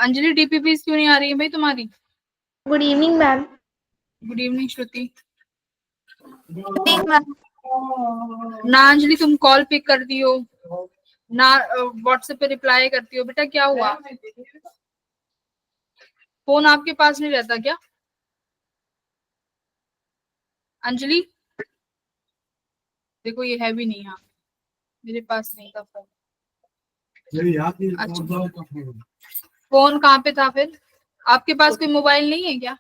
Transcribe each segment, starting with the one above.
Anjali DPP क्यों नहीं आ रही है भाई तुम्हारी? Good evening ma'am. Good evening Shruti. Evening ma'am. ना अंजलि तुम कॉल पिक करती हो ना व्हाट्सएप पे रिप्लाई करती हो, बेटा क्या हुआ? फोन आपके पास नहीं रहता क्या अंजलि? देखो ये है भी नहीं, हाँ मेरे पास नहीं था फोन। अच्छा फोन कहाँ पे था फिर? आपके पास कोई मोबाइल नहीं है क्या?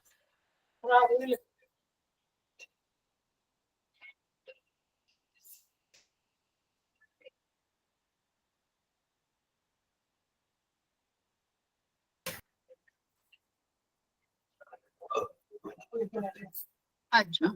अच्छा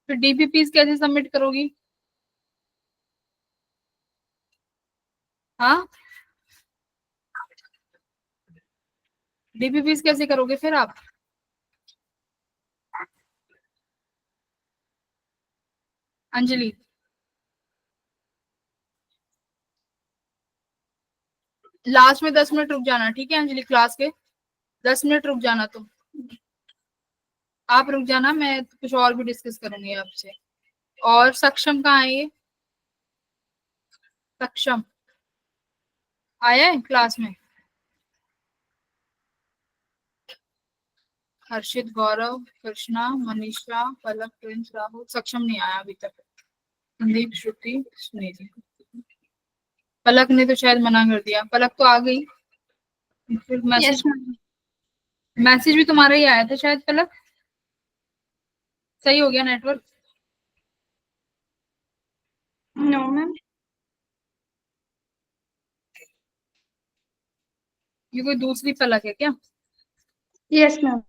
फिर डीपीपीस कैसे सबमिट करोगी? हाँ डीपीपीस कैसे करोगे फिर आप? अंजलि लास्ट में 10 मिनट रुक जाना, ठीक है अंजलि? क्लास के 10 मिनट रुक जाना तुम। आप रुक जाना, मैं कुछ और भी डिस्कस करूंगी आपसे। और सक्षम कहाँ है ये? सक्षम आया है क्लास में? हर्षित, गौरव, कृष्णा, मनीषा, पलक, प्रिंस, राहुल। सक्षम नहीं आया अभी तक। संदीप, श्रुति, सुनीति। पलक ने तो शायद मना कर दिया। पलक तो आ गई। फिर मैसेज मैसेज भी तुम्हारा ही आया था शायद पलक। सही हो गया नेटवर्क? No ma'am. ये कोई दूसरी पलक है क्या? Yes ma'am.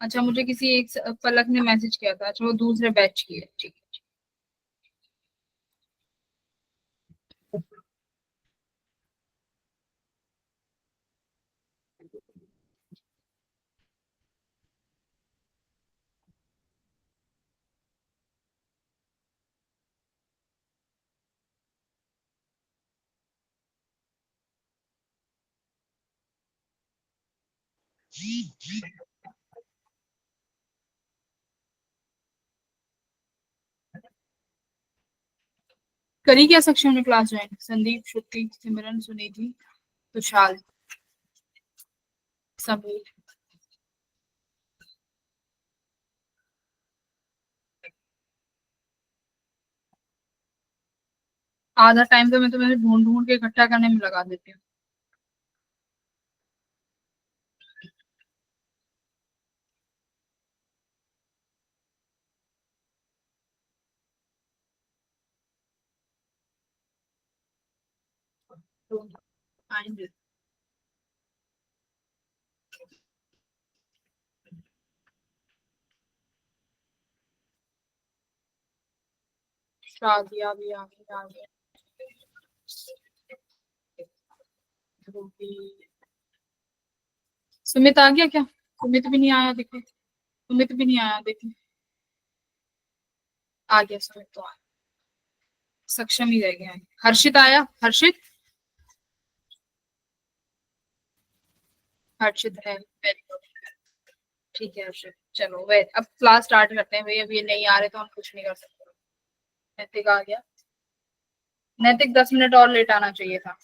अच्छा मुझे किसी एक पलक ने मैसेज किया था। अच्छा वो दूसरे बैच की है, ठीक है। करी क्या सक्षम ने क्लास ज्वाइन? संदीप, श्रुति, सिमरन, सुनिधि, तुषार, समीर। आधा टाइम तो मैं तुम्हें ढूंढ ढूंढ के इकट्ठा करने में लगा देती हूँ। तो आएंगे। शादिया भी आ गई, आ गई। सुमित आ गया क्या? सुमित भी नहीं आया देखो। सुमित भी नहीं आया देखो। आ गया सुमित तो आ। सक्षम ही रह गया है। हर्षित आया? हर्षित? हर्षित है, वेरी गुड। ठीक है हर्षित, चलो वे अब क्लास स्टार्ट करते हैं भाई। अब ये नहीं आ रहे तो हम कुछ नहीं कर सकते। नैतिक आ गया। नैतिक 10 मिनट और लेट आना चाहिए था।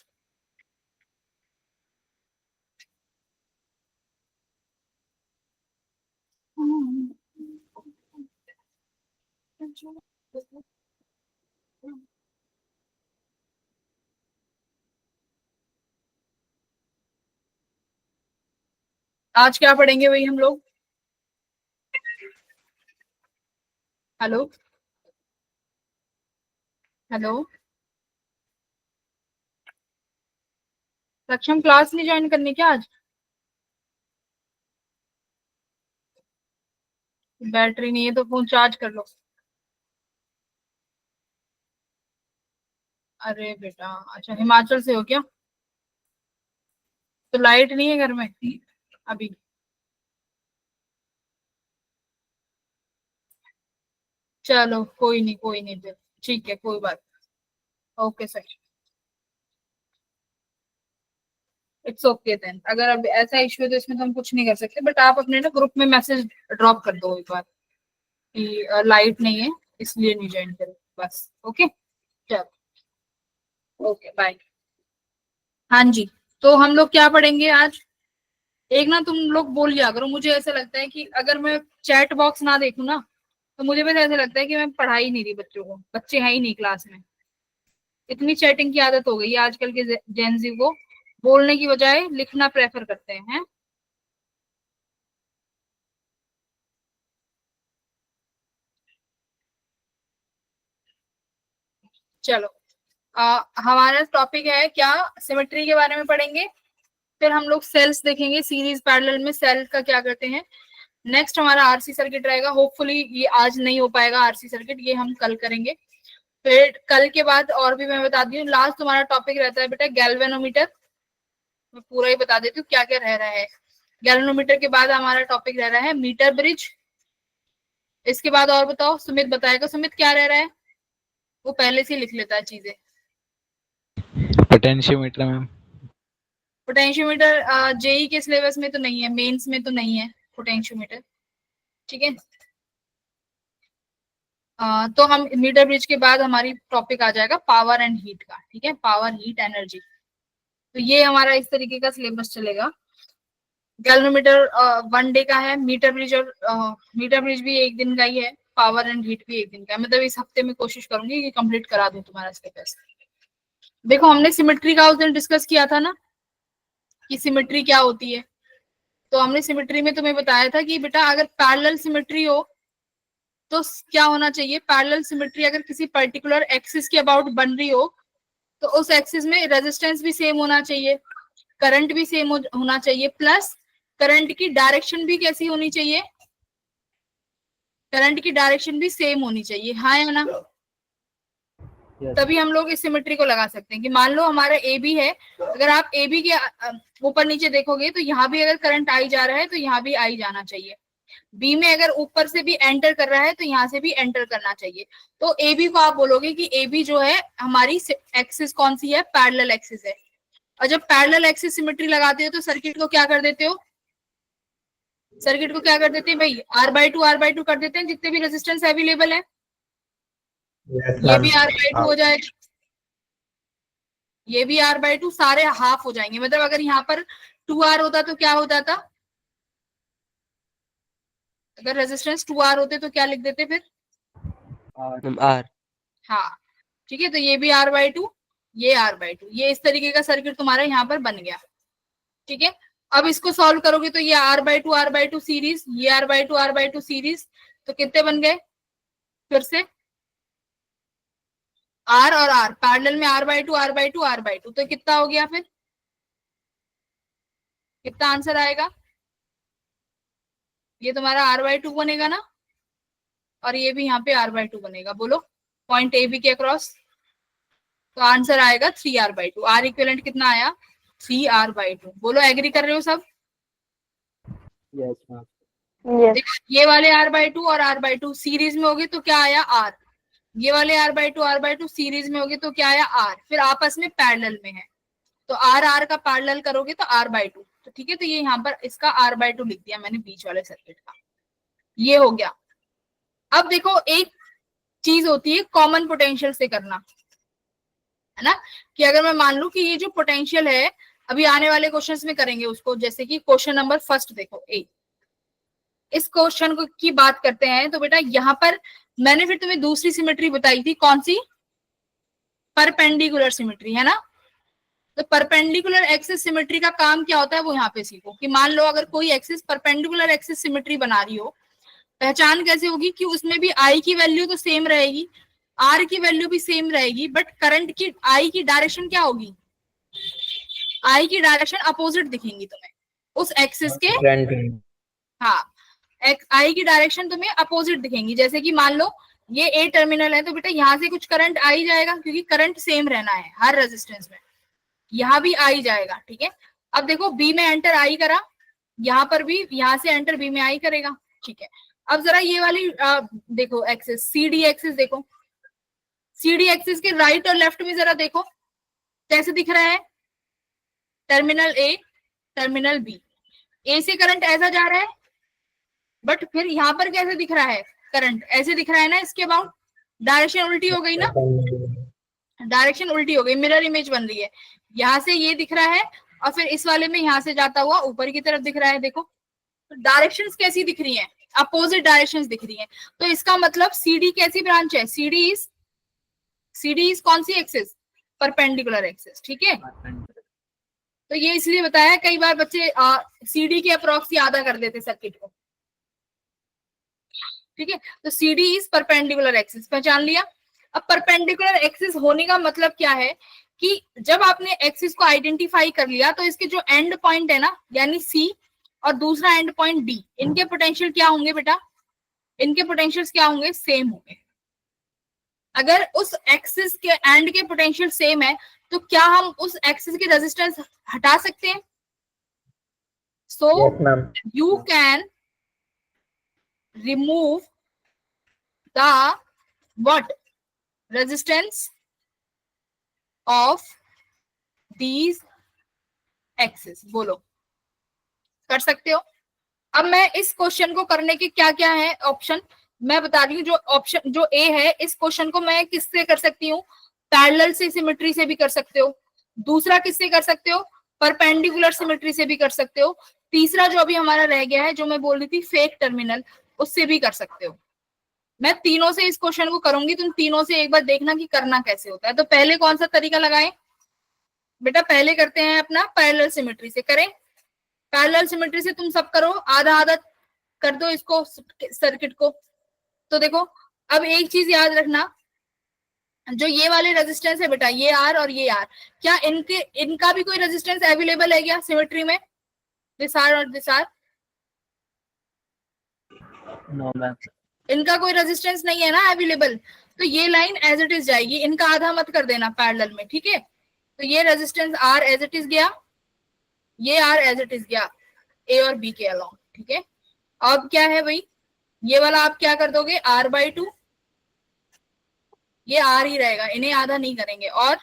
आज क्या पढ़ेंगे भाई हम लोग? Hello hello. सक्षम क्लास नहीं ज्वाइन करनी क्या आज? बैटरी नहीं है तो फोन चार्ज कर लो। अरे बेटा, अच्छा हिमाचल से हो क्या? तो लाइट नहीं है घर में अभी? चलो कोई नहीं फिर, ठीक है कोई बात। Okay sir, it's okay then. अगर अब ऐसा इश्यू है तो इसमें तो हम कुछ नहीं कर सकते, बट आप अपने ना ग्रुप में मैसेज ड्रॉप कर दो एक बार कि लाइट नहीं है इसलिए नहीं ज्वाइन करें, बस। ओके, चलो ओके बाय। हाँ जी, तो हम लोग क्या पढ़ेंगे आज? एक ना तुम लोग बोल लिया करो, मुझे ऐसा लगता है कि अगर मैं चैट बॉक्स ना देखूं ना तो मुझे बस ऐसा लगता है कि मैं पढ़ा ही नहीं रही बच्चों को, बच्चे हैं ही नहीं क्लास में। इतनी चैटिंग की आदत हो गई है आजकल के जेंजी को, बोलने की बजाय लिखना प्रेफर करते हैं। चलो, हमारा टॉपिक है क्या, सिमेट्री के बारे में पढ़ेंगे। फिर हम लोग सेल्स देखेंगे, सीरीज पैरेलल में सेल का क्या करते हैं। नेक्स्ट हमारा आरसी सर्किट रहेगा, होपफुली ये आज नहीं हो पाएगा आरसी सर्किट, ये हम कल करेंगे। फिर कल के बाद और भी मैं बता दी हूँ, लास्ट तुम्हारा टॉपिक रहता है बेटा गैल्वेनोमीटर। मैं पूरा ही बता देती हूँ क्या क्या रह रहा है। गैल्वेनोमीटर के बाद हमारा टॉपिक रह रहा है मीटर ब्रिज। इसके बाद और बताओ, सुमित बताएगा। सुमित क्या रह रहा है? वो पहले से ही लिख लेता है चीजें। Potentiometer ma'am. पोटेंशियोमीटर जेई के सिलेबस में तो नहीं है, मेंस में तो नहीं है पोटेंशियोमीटर, ठीक है। तो हम मीटर ब्रिज के बाद हमारी टॉपिक आ जाएगा पावर एंड हीट का, ठीक है, पावर हीट एनर्जी। तो ये हमारा इस तरीके का सिलेबस चलेगा। गैल्वेनोमीटर 1 डे का है, मीटर ब्रिज और मीटर ब्रिज भी एक दिन का ही है, पावर एंड हीट भी एक दिन का है। मतलब इस हफ्ते में कोशिश करूंगी कि कंप्लीट करा दूं तुम्हारा सिलेबस। देखो हमने सिमेट्री का उस दिन डिस्कस किया था ना कि सिमेट्री क्या होती है। तो हमने सिमेट्री में तुम्हें बताया था कि बेटा अगर पैरेलल सिमेट्री हो तो क्या होना चाहिए, पैरेलल सिमेट्री अगर किसी पर्टिकुलर एक्सिस के अबाउट बन रही हो तो उस एक्सिस में रेजिस्टेंस भी सेम होना चाहिए, करंट भी सेम होना चाहिए, प्लस करंट की डायरेक्शन भी कैसी होनी चाहिए, करंट की डायरेक्शन भी सेम होनी चाहिए, हाँ या ना? तभी हम लोग इस सिमेट्री को लगा सकते हैं कि मान लो हमारा ए बी है, अगर आप ए बी के ऊपर नीचे देखोगे तो यहाँ भी अगर करंट आई जा रहा है तो यहाँ भी आई जाना चाहिए। बी में अगर ऊपर से भी एंटर कर रहा है तो यहाँ से भी एंटर करना चाहिए। तो ए बी को आप बोलोगे कि ए बी जो है हमारी एक्सिस कौन सी है, पैरेलल एक्सिस है। और जब पैरेलल एक्सिस सिमेट्री लगाते हो तो सर्किट को क्या कर देते हो, सर्किट को क्या कर देते हैं भाई, R/2 कर देते हैं, जितने भी रेजिस्टेंस अवेलेबल है। ये भी R/2 हो जाएगा, ये भी R/2, सारे हाफ हो जाएंगे। मतलब अगर यहाँ पर 2R होता तो क्या होता था, अगर रेजिस्टेंस 2R होते तो क्या लिख देते फिर, R। हाँ ठीक है। तो ये भी R/2, ये R/2, ये इस तरीके का सर्किट तुम्हारा यहाँ पर बन गया, ठीक है। अब इसको सॉल्व करोगे तो ये R/2 सीरीज, ये R/2 सीरीज, तो कितने बन गए फिर से, R और R पैरेलल में, R/2 तो कितना हो गया फिर, कितना आंसर आएगा, ये तुम्हारा R/2 बनेगा ना, और ये भी यहाँ पे R/2 बनेगा। बोलो पॉइंट ए बी के अक्रॉस, तो आंसर आएगा 3R/2। R इक्विवेलेंट कितना आया, 3R/2। बोलो एग्री कर रहे हो सब? Yes ma'am. देखो ये वाले R/2 और R/2 सीरीज में होगी तो क्या आया R, ये वाले R/2 सीरीज में होगी तो क्या आया R, फिर आपस में पैरेलल में है तो R का पैरेलल करोगे तो R/2। तो ठीक है, तो ये यहाँ पर इसका R/2 लिख दिया मैंने बीच वाले सर्किट का, ये हो गया। अब देखो एक चीज होती है कॉमन पोटेंशियल से करना, है ना, कि अगर मैं मान लू कि ये जो पोटेंशियल है, अभी आने वाले क्वेश्चंस में करेंगे उसको, जैसे कि क्वेश्चन नंबर फर्स्ट देखो ए, इस क्वेश्चन को की बात करते हैं। तो बेटा यहाँ पर मैंने फिर तुम्हें दूसरी सिमेट्री बताई थी, कौन सी, परपेंडिकुलर सिमेट्री, है ना। तो परपेंडिकुलर एक्सिस सिमेट्री का काम क्या होता है वो यहाँ पे सीखो, कि मान लो अगर कोई एक्सिस परपेंडिकुलर एक्सिस सिमेट्री बना रही हो, पहचान कैसे होगी कि उसमें भी आई की वैल्यू तो सेम रहेगी, आर की वैल्यू भी सेम रहेगी, बट करंट की आई की डायरेक्शन क्या होगी, आई की डायरेक्शन अपोजिट दिखेंगी तुम्हें उस एक्सिस के, हाँ आई की डायरेक्शन तुम्हें अपोजिट दिखेंगी। जैसे कि मान लो ये ए टर्मिनल है, तो बेटा यहाँ से कुछ करंट आ ही जाएगा, क्योंकि करंट सेम रहना है हर रेजिस्टेंस में, यहाँ भी आ ही जाएगा। ठीक है, अब देखो बी में एंटर आई करा, यहाँ पर भी यहाँ से एंटर बी में आई करेगा। ठीक है, अब जरा ये वाली देखो एक्सिस, सी डी एक्सिस देखो, सी डी एक्सिस के राइट और लेफ्ट में जरा देखो कैसे दिख रहा है, टर्मिनल ए टर्मिनल बी, ए से करंट ऐसा जा रहा है, बट फिर यहाँ पर कैसे दिख रहा है, करंट ऐसे दिख रहा है ना, इसके अबाउट डायरेक्शन उल्टी हो गई ना, डायरेक्शन उल्टी हो गई, मिरर इमेज बन रही है। यहाँ से ये दिख रहा है और फिर इस वाले में यहाँ से जाता हुआ ऊपर की तरफ दिख रहा है। देखो डायरेक्शंस कैसी दिख रही हैं, अपोजिट डायरेक्शंस दिख रही हैं। तो इसका मतलब सीडी कैसी ब्रांच है, सीडी इज कौन सी एक्सिस, परपेंडिकुलर एक्सिस। ठीक है, तो ये इसलिए बताया, कई बार बच्चे सीडी के अप्रॉक्स आधा कर देते सर्किट को। ठीक है, तो सीडी इज परपेंडिकुलर एक्सिस, पहचान लिया। अब परपेंडिकुलर एक्सिस होने का मतलब क्या है कि जब आपने एक्सिस को आइडेंटिफाई कर लिया, तो इसके जो एंड पॉइंट है ना, यानी सी और दूसरा एंड पॉइंट डी, इनके पोटेंशियल क्या होंगे बेटा, इनके पोटेंशियल्स क्या होंगे, सेम होंगे। अगर उस एक्सिस के एंड के पोटेंशियल सेम है, तो क्या हम उस एक्सिस की रेजिस्टेंस हटा सकते हैं? So you can remove the what resistance of these axes, बोलो कर सकते हो? अब मैं इस क्वेश्चन को करने के क्या क्या है ऑप्शन मैं बता रही हूँ। जो ऑप्शन जो ए है, इस क्वेश्चन को मैं किससे कर सकती हूँ, पैरेलल से सिमेट्री से भी कर सकते हो। दूसरा किससे कर सकते हो, परपेंडिकुलर सिमेट्री से भी कर सकते हो। तीसरा जो अभी हमारा रह गया है, जो मैं बोल रही थी फेक टर्मिनल, उससे भी कर सकते हो। मैं तीनों से इस क्वेश्चन को करूंगी, तुम तीनों से एक बार देखना कि करना कैसे होता है। तो पहले कौन सा तरीका लगाएं बेटा, पहले करते हैं अपना पैरेलल सिमेट्री से। करें पैरेलल सिमेट्री से, तुम सब करो, आधा आधा कर दो इसको सर्किट को। तो देखो अब एक चीज याद रखना, जो ये वाले रेजिस्टेंस है बेटा, ये आर और ये आर, क्या इनका भी कोई रेजिस्टेंस अवेलेबल है क्या सिमेट्री में, दिस आर और दिस आर? नो मैम, इनका कोई रेजिस्टेंस नहीं है ना अवेलेबल, तो ये लाइन एज इट इज जाएगी, इनका आधा मत कर देना पैरेलल में। ठीक है, तो ये resistance R as it is गया, ये आर एज इट इज गया ए और बी के अलोंग। ठीक है, अब क्या है भाई, ये वाला आप क्या कर दोगे, r/2, ये आर ही रहेगा, इन्हें आधा नहीं करेंगे। और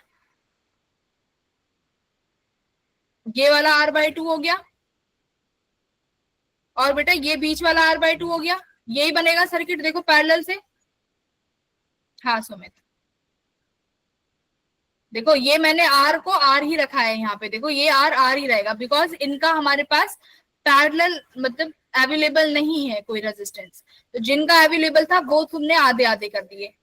ये वाला r/2 हो गया, और बेटा ये बीच वाला r/2 हो गया, यही बनेगा सर्किट। देखो पैरेलल से, हाँ सुमित देखो ये मैंने आर को आर ही रखा है यहाँ पे, देखो ये आर ही रहेगा, बिकॉज इनका हमारे पास पैरेलल मतलब अवेलेबल नहीं है कोई रेजिस्टेंस, तो जिनका अवेलेबल था वो तुमने आधे आधे कर दिए।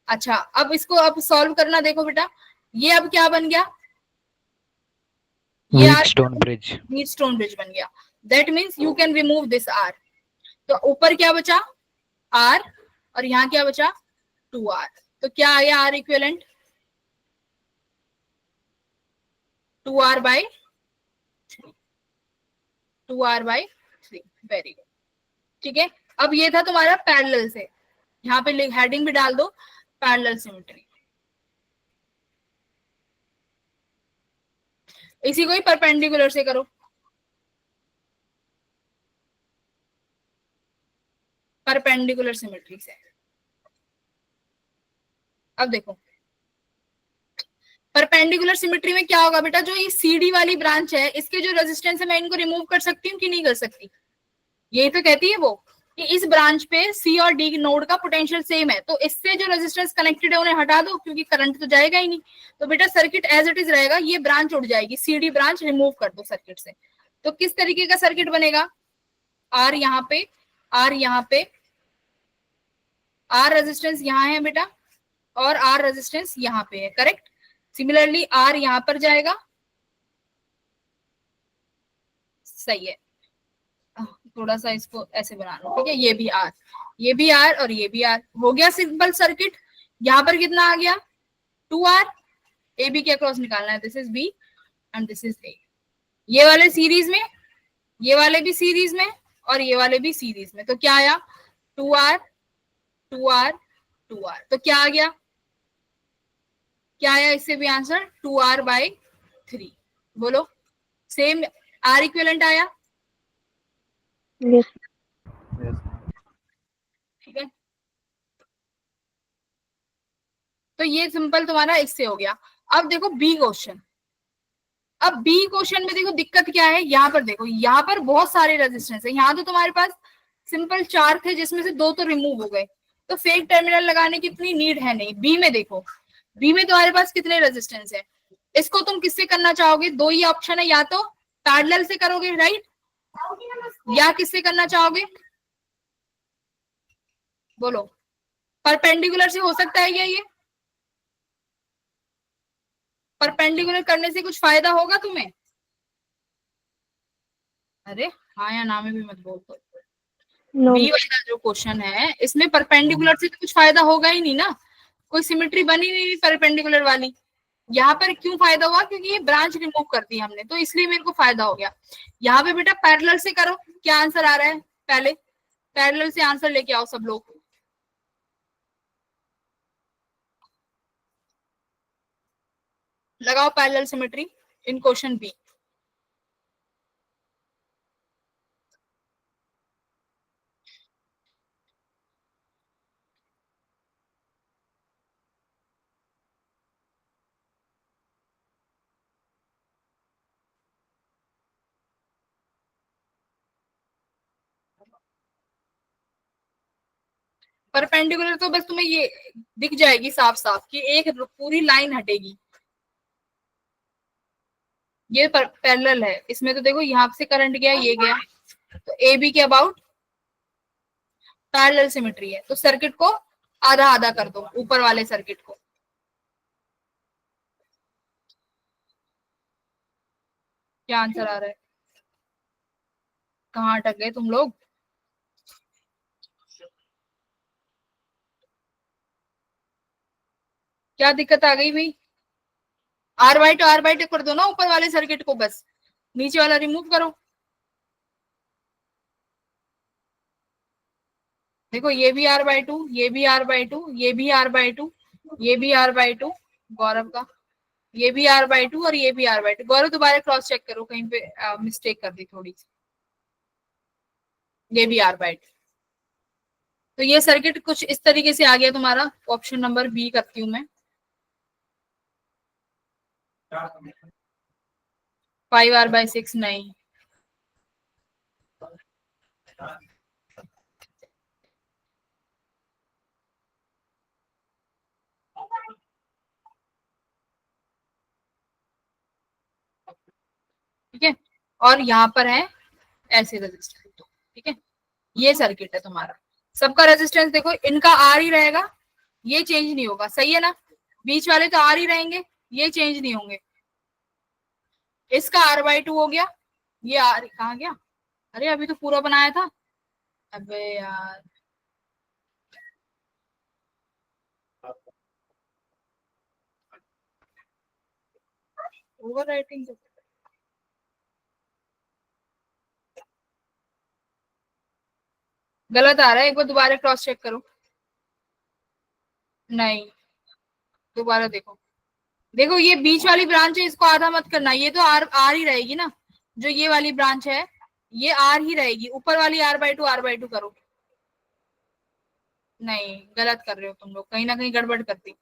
अच्छा, अब इसको अब सॉल्व करना, देखो बेटा ये अब क्या बन गया, ये व्हीटस्टोन ब्रिज बन गया। That means you can remove this R. तो ऊपर क्या बचा, आर, और यहाँ क्या बचा, 2r। तो क्या आ गया are equivalent, 2r/3, 2r/3। Very good. ठीक है, अब ये था तुम्हारा पैरेलल से, यहाँ पे हेडिंग भी डाल दो, पैरेलल सिमेट्री। इसी को ही परपेंडिकुलर से करो, परपेंडिकुलर सिमेट्री से। अब देखो परपेंडिकुलर सिमेट्री में क्या होगा बेटा, जो ये सीडी वाली ब्रांच है, इसके जो रेजिस्टेंस है, मैं इनको रिमूव कर सकती हूँ कि नहीं कर सकती? यही तो कहती है वो कि इस ब्रांच पे सी और डी नोड का पोटेंशियल सेम है, तो इससे जो रेजिस्टेंस कनेक्टेड है उन्हें हटा दो, क्योंकि करंट तो जाएगा ही नहीं। तो बेटा सर्किट एज इट इज रहेगा, ये ब्रांच उड़ जाएगी, सीडी ब्रांच रिमूव कर दो सर्किट से। तो किस तरीके का सर्किट बनेगा, आर यहाँ पे, आर यहाँ पे, आर रेजिस्टेंस यहाँ है बेटा, और आर रेजिस्टेंस यहाँ पे है, करेक्ट। सिमिलरली आर यहाँ पर जाएगा, सही है, थोड़ा सा इसको ऐसे बना लो। ठीक है, ये भी आर, ये भी आर और ये भी आर, हो गया सिंपल सर्किट। यहाँ पर कितना आ गया, 2r, ए बी के अक्रॉस निकालना है, this is B and this is A. ये वाले सीरीज में, ये वाले भी सीरीज में, और ये वाले भी सीरीज में, तो क्या आया 2r 2r 2r, तो क्या आ गया, क्या आया इससे भी आंसर 2r/3। बोलो सेम आर इक्विवेलेंट आया, Yes. Yes, ma'am. ठीक है। तो ये सिंपल तुम्हारा इससे हो गया। अब देखो बी क्वेश्चन, अब बी क्वेश्चन में देखो दिक्कत क्या है, यहाँ पर देखो, यहाँ पर बहुत सारे रेजिस्टेंस है, यहाँ तो तुम्हारे पास सिंपल 4 थे जिसमें से 2 तो रिमूव हो गए, तो फेक टर्मिनल लगाने की इतनी नीड है नहीं। बी में देखो, बी में तुम्हारे पास कितने रेजिस्टेंस है, इसको तुम किससे करना चाहोगे, दो ही ऑप्शन है, या तो पैरेलल से करोगे राइट, या किससे करना चाहोगे, बोलो, परपेंडिकुलर से हो सकता है क्या ये, परपेंडिकुलर करने से कुछ फायदा होगा तुम्हें, अरे हाँ या ना में भी मत बोल दो। No. बी वाला जो क्वेश्चन है इसमें परपेंडिकुलर से तो कुछ फायदा होगा ही नहीं ना, कोई सिमेट्री बनी नहीं परपेंडिकुलर वाली। यहाँ पर क्यों फायदा हुआ, क्योंकि ये ब्रांच रिमूव कर दी हमने, तो इसलिए मेरे को फायदा हो गया। यहाँ पे बेटा पैरेलल से करो, क्या आंसर आ रहा है, पहले पैरेलल से आंसर लेके आओ सब लोग, लगाओ पैरेलल सिमेट्री इन क्वेश्चन बी। परपेंडिकुलर तो बस तुम्हें ये दिख जाएगी साफ साफ कि एक पूरी लाइन हटेगी, ये पैरेलल है, इसमें तो देखो यहाँ से करंट गया, ये गया, तो ए बी के अबाउट पैरेलल सिमेट्री है, तो सर्किट को आधा आधा कर दो, ऊपर वाले सर्किट को। क्या आंसर आ रहा है, कहाँ अटक गए तुम लोग, क्या दिक्कत आ गई भाई, आर बाई टू कर दो ना ऊपर वाले सर्किट को, बस नीचे वाला रिमूव करो। देखो ये भी r/2, ये भी r/2, ये भी r/2, ये भी r/2, गौरव का ये भी r/2 और ये भी r/2। गौरव दोबारा क्रॉस चेक करो, कहीं पे मिस्टेक कर दी थोड़ी सी, ये भी r/2। तो ये सर्किट कुछ इस तरीके से आ गया तुम्हारा, ऑप्शन नंबर बी करती हूँ मैं, 5r/6 नहीं, ठीक है, और यहाँ पर है ऐसे रेजिस्टेंस, ठीक है, ये सर्किट है तुम्हारा, सबका रेजिस्टेंस देखो, इनका आर ही रहेगा, ये चेंज नहीं होगा, सही है ना, बीच वाले तो आर ही रहेंगे, ये चेंज नहीं होंगे। इसका r/2 हो गया, ये आर कहाँ गया, अरे अभी तो पूरा बनाया था, अबे यार ओवर राइटिंग, गलत आ रहा है, एक बार दोबारा क्रॉस चेक करो, नहीं दोबारा देखो, देखो ये बीच वाली ब्रांच है, इसको आधा मत करना, ये तो आर आर ही रहेगी ना, जो ये वाली ब्रांच है ये आर ही रहेगी, ऊपर वाली r/2 करो, नहीं गलत कर रहे हो तुम लोग, कहीं ना कहीं गड़बड़ करती,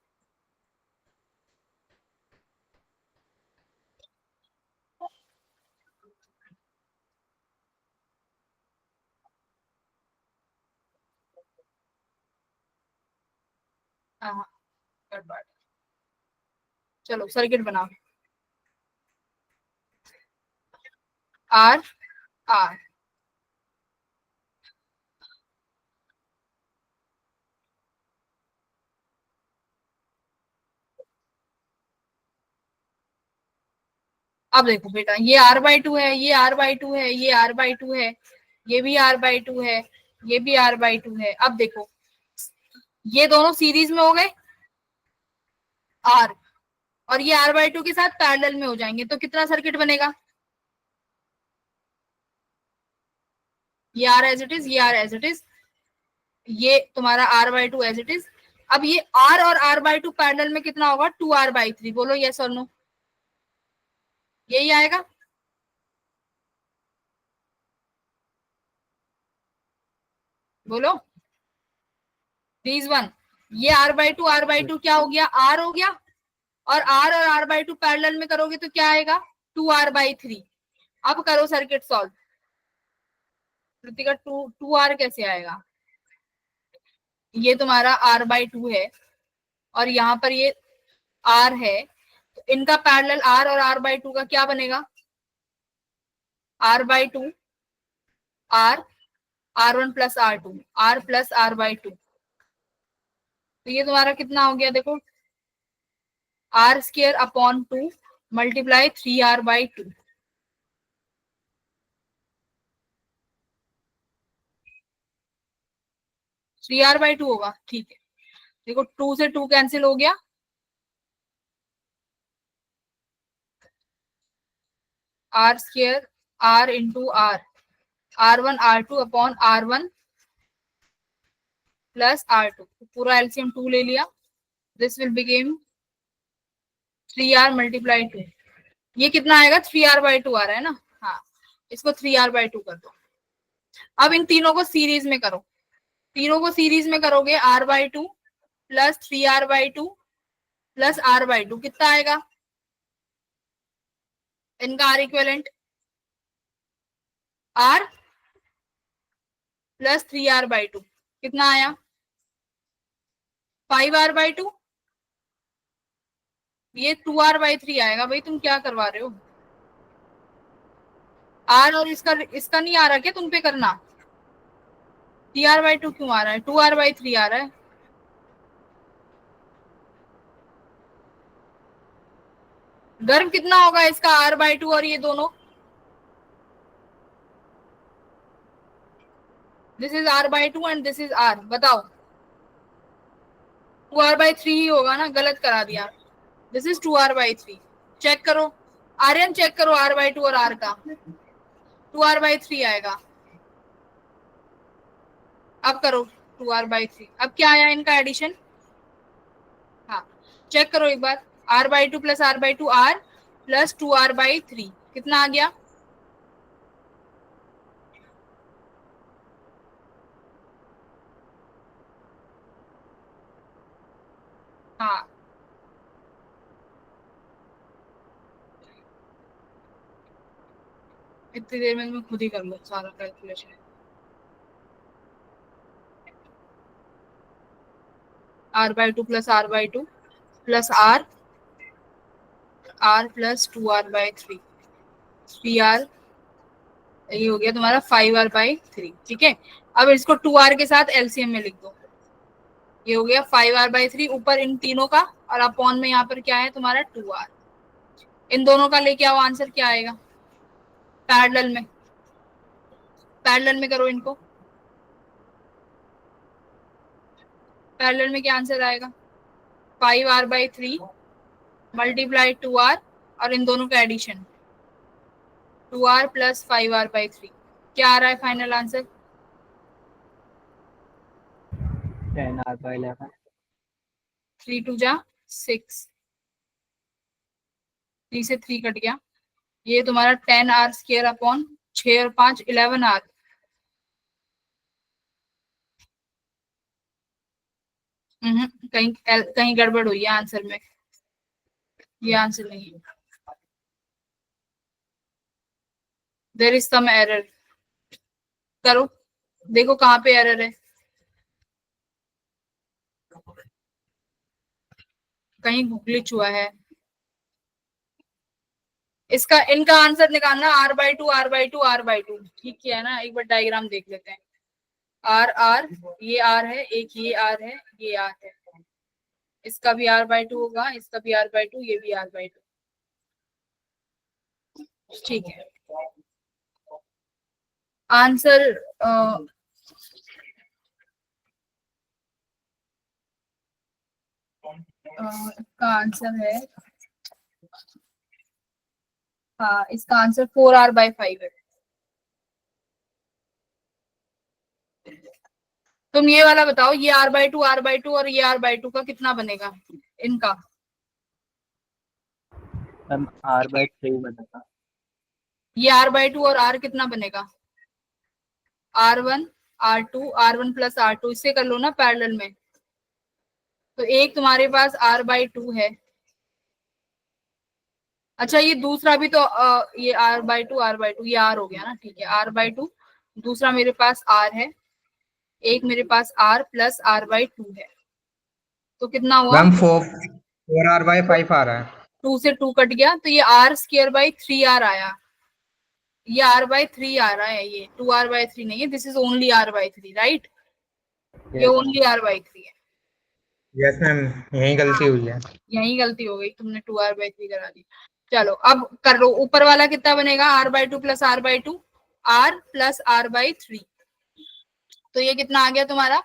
हाँ गड़बड़, चलो सर्किट बनाओ, आर आर, अब देखो बेटा, ये r/2 है, ये r/2 है, ये r/2 है, ये भी r/2 है, ये भी r/2 है। अब देखो ये दोनों सीरीज में हो गए आर, और ये r/2 के साथ पैरेलल में हो जाएंगे, तो कितना सर्किट बनेगा, ये आर एज इट इज, ये आर एज इट इज, ये तुम्हारा R by two as it is. अब ये आर और आर बाई टू पैरेलल में कितना होगा, 2r/3। बोलो यस और नो, यही आएगा। बोलो प्लीज वन। ये r/2 क्या हो गया, r हो गया, और r/2 पैरेलल में करोगे तो क्या आएगा, 2r/3। अब करो सर्किट सॉल्व। कृतिका 2r कैसे आएगा, ये तुम्हारा r/2 है और यहाँ पर ये r है, तो इनका पैरेलल r और r/2 का क्या बनेगा, r/2 r, r1 plus r2, r plus r/2। तो ये तुम्हारा कितना हो गया, देखो r² मल्टीप्लाई 3r/2। 3r/2 होगा, ठीक है। देखो 2 से 2 कैंसिल हो गया, r² r into r, r1 r2 upon r1 plus r2, पूरा एलसीएम 2 ले लिया। This will became 3r multiply 2। ये कितना आएगा, 3r/2 आ रहा है ना, हाँ, इसको 3r/2 कर दो। अब इन तीनों को सीरीज में करो, तीनों को सीरीज में करोगे, r/2 plus 3r/2 plus r/2 कितना आएगा, इनका are equivalent r plus 3r/2 कितना आया, 5r/2। ये 2r/3 आएगा। भाई तुम क्या करवा रहे हो, r और इसका नहीं आ रहा क्या तुम पे करना, 3r/2 क्यों आ रहा है, 2r/3 आ रहा है। गर्म कितना होगा इसका, r/2 और ये दोनों, this is r/2 and this is r, बताओ 2r/3 ही होगा ना, गलत करा दिया। दिस इज 2r/3, चेक करो आर्यन, चेक करो r/2 और r का, 2r/3 आएगा। अब करो 2r/3, अब क्या आया इनका एडिशन, हाँ चेक करो एक बार, r/2 plus r/2 r plus 2r/3 कितना आ गया, हाँ इतनी देर में मैं खुद ही कर लो सारा calculation. r/2 plus r/2 plus r plus 2r/3, 3r, ये हो गया तुम्हारा 5r/3। ठीक है, अब इसको 2r के साथ एलसीएम में लिख दो, ये हो गया 5r/3 ऊपर इन तीनों का, और अपॉन में यहाँ पर क्या है तुम्हारा 2r। इन दोनों का लेके आओ, आंसर क्या आएगा, पैरेलल में, पैरेलल में करो इनको, पैरेलल में क्या आंसर आएगा, 5r/3 मल्टीप्लाई 2r और इन दोनों का एडिशन 2r प्लस 5r/3, क्या आ रहा है फाइनल आंसर, 10r/11। 3 2 जा 6, 3 से 3 कट गया, ये तुम्हारा 10r² अपॉन 6 और 5 11r। कहीं कहीं गड़बड़ हुई है आंसर में, ये आंसर नहीं है, देयर इज सम एरर। करो देखो कहाँ पे एरर है, कहीं ग्लिच हुआ है। इसका इनका आंसर निकालना, r/2 r/2 r/2, ठीक है ना, एक बार डायग्राम देख लेते हैं, r r, ये r है, एक ये r है, ये r है, इसका भी r/2 होगा, इसका भी r/2, ये भी r/2, ठीक है। आंसर इसका आंसर है, हाँ इसका आंसर 4r/5 है। तुम ये वाला बताओ, ये r/2 और ये r/2 का कितना बनेगा इनका? मैम r/3 बनेगा। ये r/2 और r कितना बनेगा? r1 r1 प्लस r2, इससे कर लो ना पैरेलल में। तो एक तुम्हारे पास r/2 है। अच्छा ये दूसरा भी तो ये r/2 ये r हो गया ना, ठीक है r/2। दूसरा मेरे पास r है, एक मेरे पास r प्लस r/2 है। तो कितना हुआ? मैम 4r/5 आ रहा है। 2 से 2 कट गया, तो ये r²/3r आया। ये r/3 आ रहा है, ये 2r/3 नहीं है, this is only r/3, right? ये ओनली r/3 है। यस मैम, यही गलती हुई है। यही गलती हो गई, तुमने 2r/3 करा दी। चलो अब कर लो, ऊपर वाला कितना बनेगा? r/2 plus r/2, r plus r/3। तो ये कितना आ गया तुम्हारा?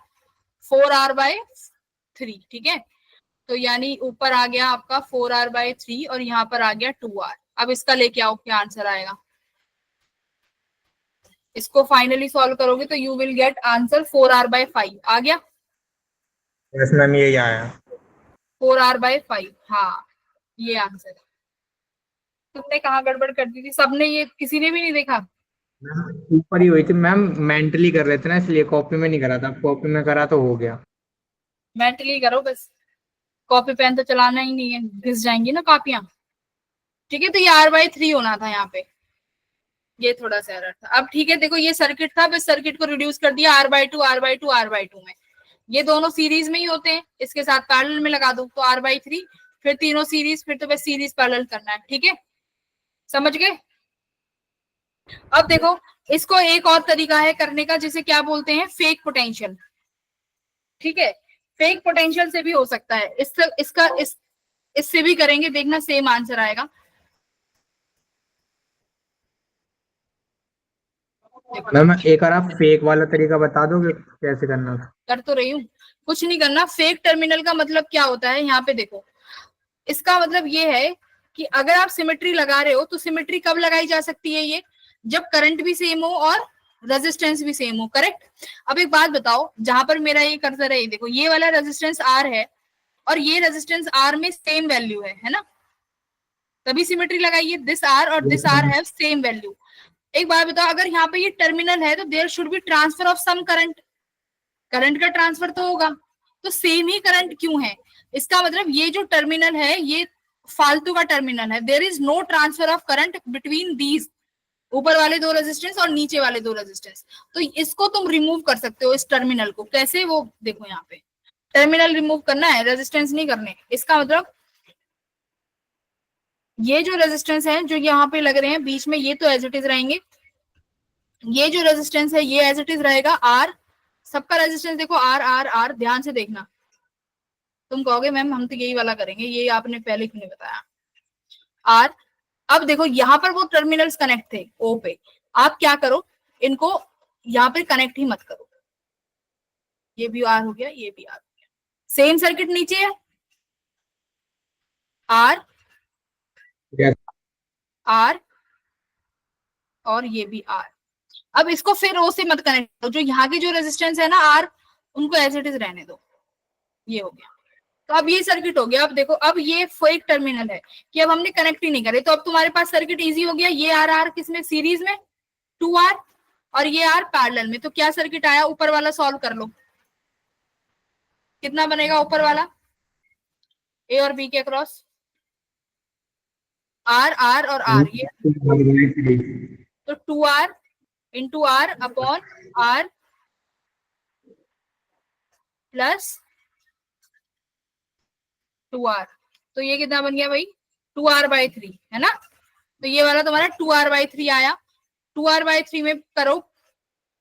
4r/3, ठीक है। तो यानी ऊपर आ गया आपका 4r/3 और यहाँ पर आ गया 2r। अब इसका लेके आओ, क्या आंसर आएगा? इसको फाइनली सॉल्व करोगे तो you will get answer 4r/5 आ गया। यस मैम, यही आया। 4r/5, हाँ ये आंसर है। तुमने कहाँ गड़बड़ कर दी थी? सबने, ये किसी ने भी नहीं देखा? मैम ऊपर ही हुई थी मैम, मेंटली कर रहे थे ना, इसलिए कॉपी में नहीं करा था। कॉपी में करा तो हो गया। मेंटली करो बस, कॉपी पेन तो चलाना ही नहीं है, घिस जाएंगी ना कॉपियां। ठीक है, तो ये r/3 होना था यहाँ पे, ये थोड़ा सा एरर था। अब ठीक है, देखो ये सर्किट था, बस सर्किट को रिड्यूस कर दिया r/2 में। ये दोनों सीरीज में ही होते हैं, इसके साथ पैरेलल में लगा दो तो r/3, फिर तीनों सीरीज, फिर तो बस सीरीज पैरेलल करना है। ठीक है, समझ गए? अब देखो, इसको एक और तरीका है करने का, जिसे क्या बोलते हैं? Fake potential. ठीक है, फेक पोटेंशियल से भी हो सकता है। इससे भी करेंगे, देखना सेम आंसर आएगा। मैम एक और आप फेक वाला तरीका बता दोगे कैसे करना था? कर तो रही हूँ, कुछ नहीं करना। फेक टर्मिनल का मतलब क्या होता है? यहाँ पे देखो, इसका मतलब ये है कि अगर आप सिमेट्री लगा रहे हो तो सिमेट्री कब लगाई जा सकती है? ये जब करंट भी सेम हो और रेजिस्टेंस भी सेम हो, करेक्ट? अब एक बात बताओ, जहां पर मेरा ये कर्सर है, ये देखो, ये वाला रेजिस्टेंस R है और ये रेजिस्टेंस R में सेम वैल्यू है ना? तभी सिमेट्री लगाइए। दिस R और this R have same value. एक बात बताओ, अगर यहाँ पे ये टर्मिनल है तो there should be transfer of some current. Current का ट्रांसफर तो होगा, तो सेम ही करंट क्यों है? इसका मतलब ये जो टर्मिनल है ये फालतू का टर्मिनल है। There is no transfer of current between these, ऊपर वाले दो रेजिस्टेंस और नीचे वाले दो रेजिस्टेंस। तो इसको तुम रिमूव कर सकते हो, इस टर्मिनल को। कैसे? वो देखो, यहाँ पे टर्मिनल रिमूव करना है, रेजिस्टेंस नहीं करने। इसका मतलब ये जो रेजिस्टेंस है जो यहाँ पे लग रहे हैं बीच में, ये तो एज इट इज रहेंगे। ये जो रेजिस्टेंस है ये एज इट इज रहेगा R। सबका रेजिस्टेंस देखो R R R, ध्यान से देखना। तुम कहोगे मैम हम तो यही वाला करेंगे, ये आपने पहले क्यों नहीं बताया? R। अब देखो यहाँ पर वो टर्मिनल्स कनेक्ट थे O पे, आप क्या करो, इनको यहाँ पे कनेक्ट ही मत करो। ये भी R हो गया, ये भी R हो गया। सेम सर्किट नीचे है, R Yes. R और ये भी R। अब इसको फिर O से मत कनेक्ट करो, जो यहाँ के जो रेजिस्टेंस है ना R, उनको एज इट इज रहने दो। ये हो गया। तो अब ये सर्किट हो गया। अब देखो, अब ये फेक टर्मिनल है कि अब हमने कनेक्ट ही नहीं करे, तो अब तुम्हारे पास सर्किट इजी हो गया। ये R किसमें? सीरीज में, 2R, और ये R पैरेलल में। तो क्या सर्किट आया? ऊपर वाला सॉल्व कर लो, कितना बनेगा ऊपर वाला? A और B के अक्रॉस R R और R, ये तो 2R into R upon R plus 2R। तो ये कितना बन गया भाई? 2R/3 है ना? तो ये वाला तुम्हारा 2R/3 आया। 2R/3 में करो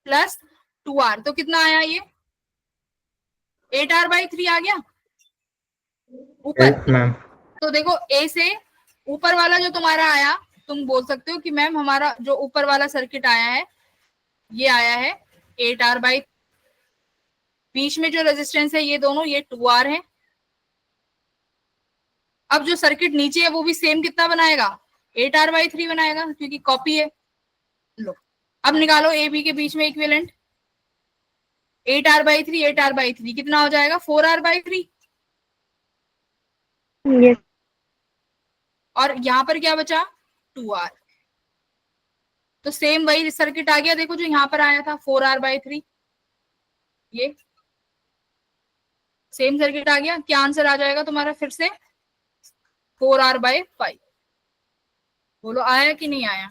प्लस 2R, तो कितना आया? ये 8R/3 आ गया ऊपर। मैम तो देखो, A से ऊपर वाला जो तुम्हारा आया, तुम बोल सकते हो कि मैम हमारा जो ऊपर वाला सर्किट आया है ये आया है 8R/3। बीच में जो रेजिस्टेंस है ये दोनों, ये 2R है। अब जो सर्किट नीचे है वो भी सेम कितना बनाएगा? 8R/3 बनाएगा, क्योंकि कॉपी है। लो, अब निकालो ए बी के बीच में इक्विवेलेंट। 8R/3, 8R/3 कितना हो जाएगा? 4R/3। yes, और यहाँ पर क्या बचा? 2R। तो सेम वही सर्किट आ गया, देखो जो यहाँ पर आया था 4R/3, ये सेम सर्किट आ गया। क्या आंसर आ जाएगा तुम्हारा फिर से? 4R/5। बोलो आया कि नहीं आया?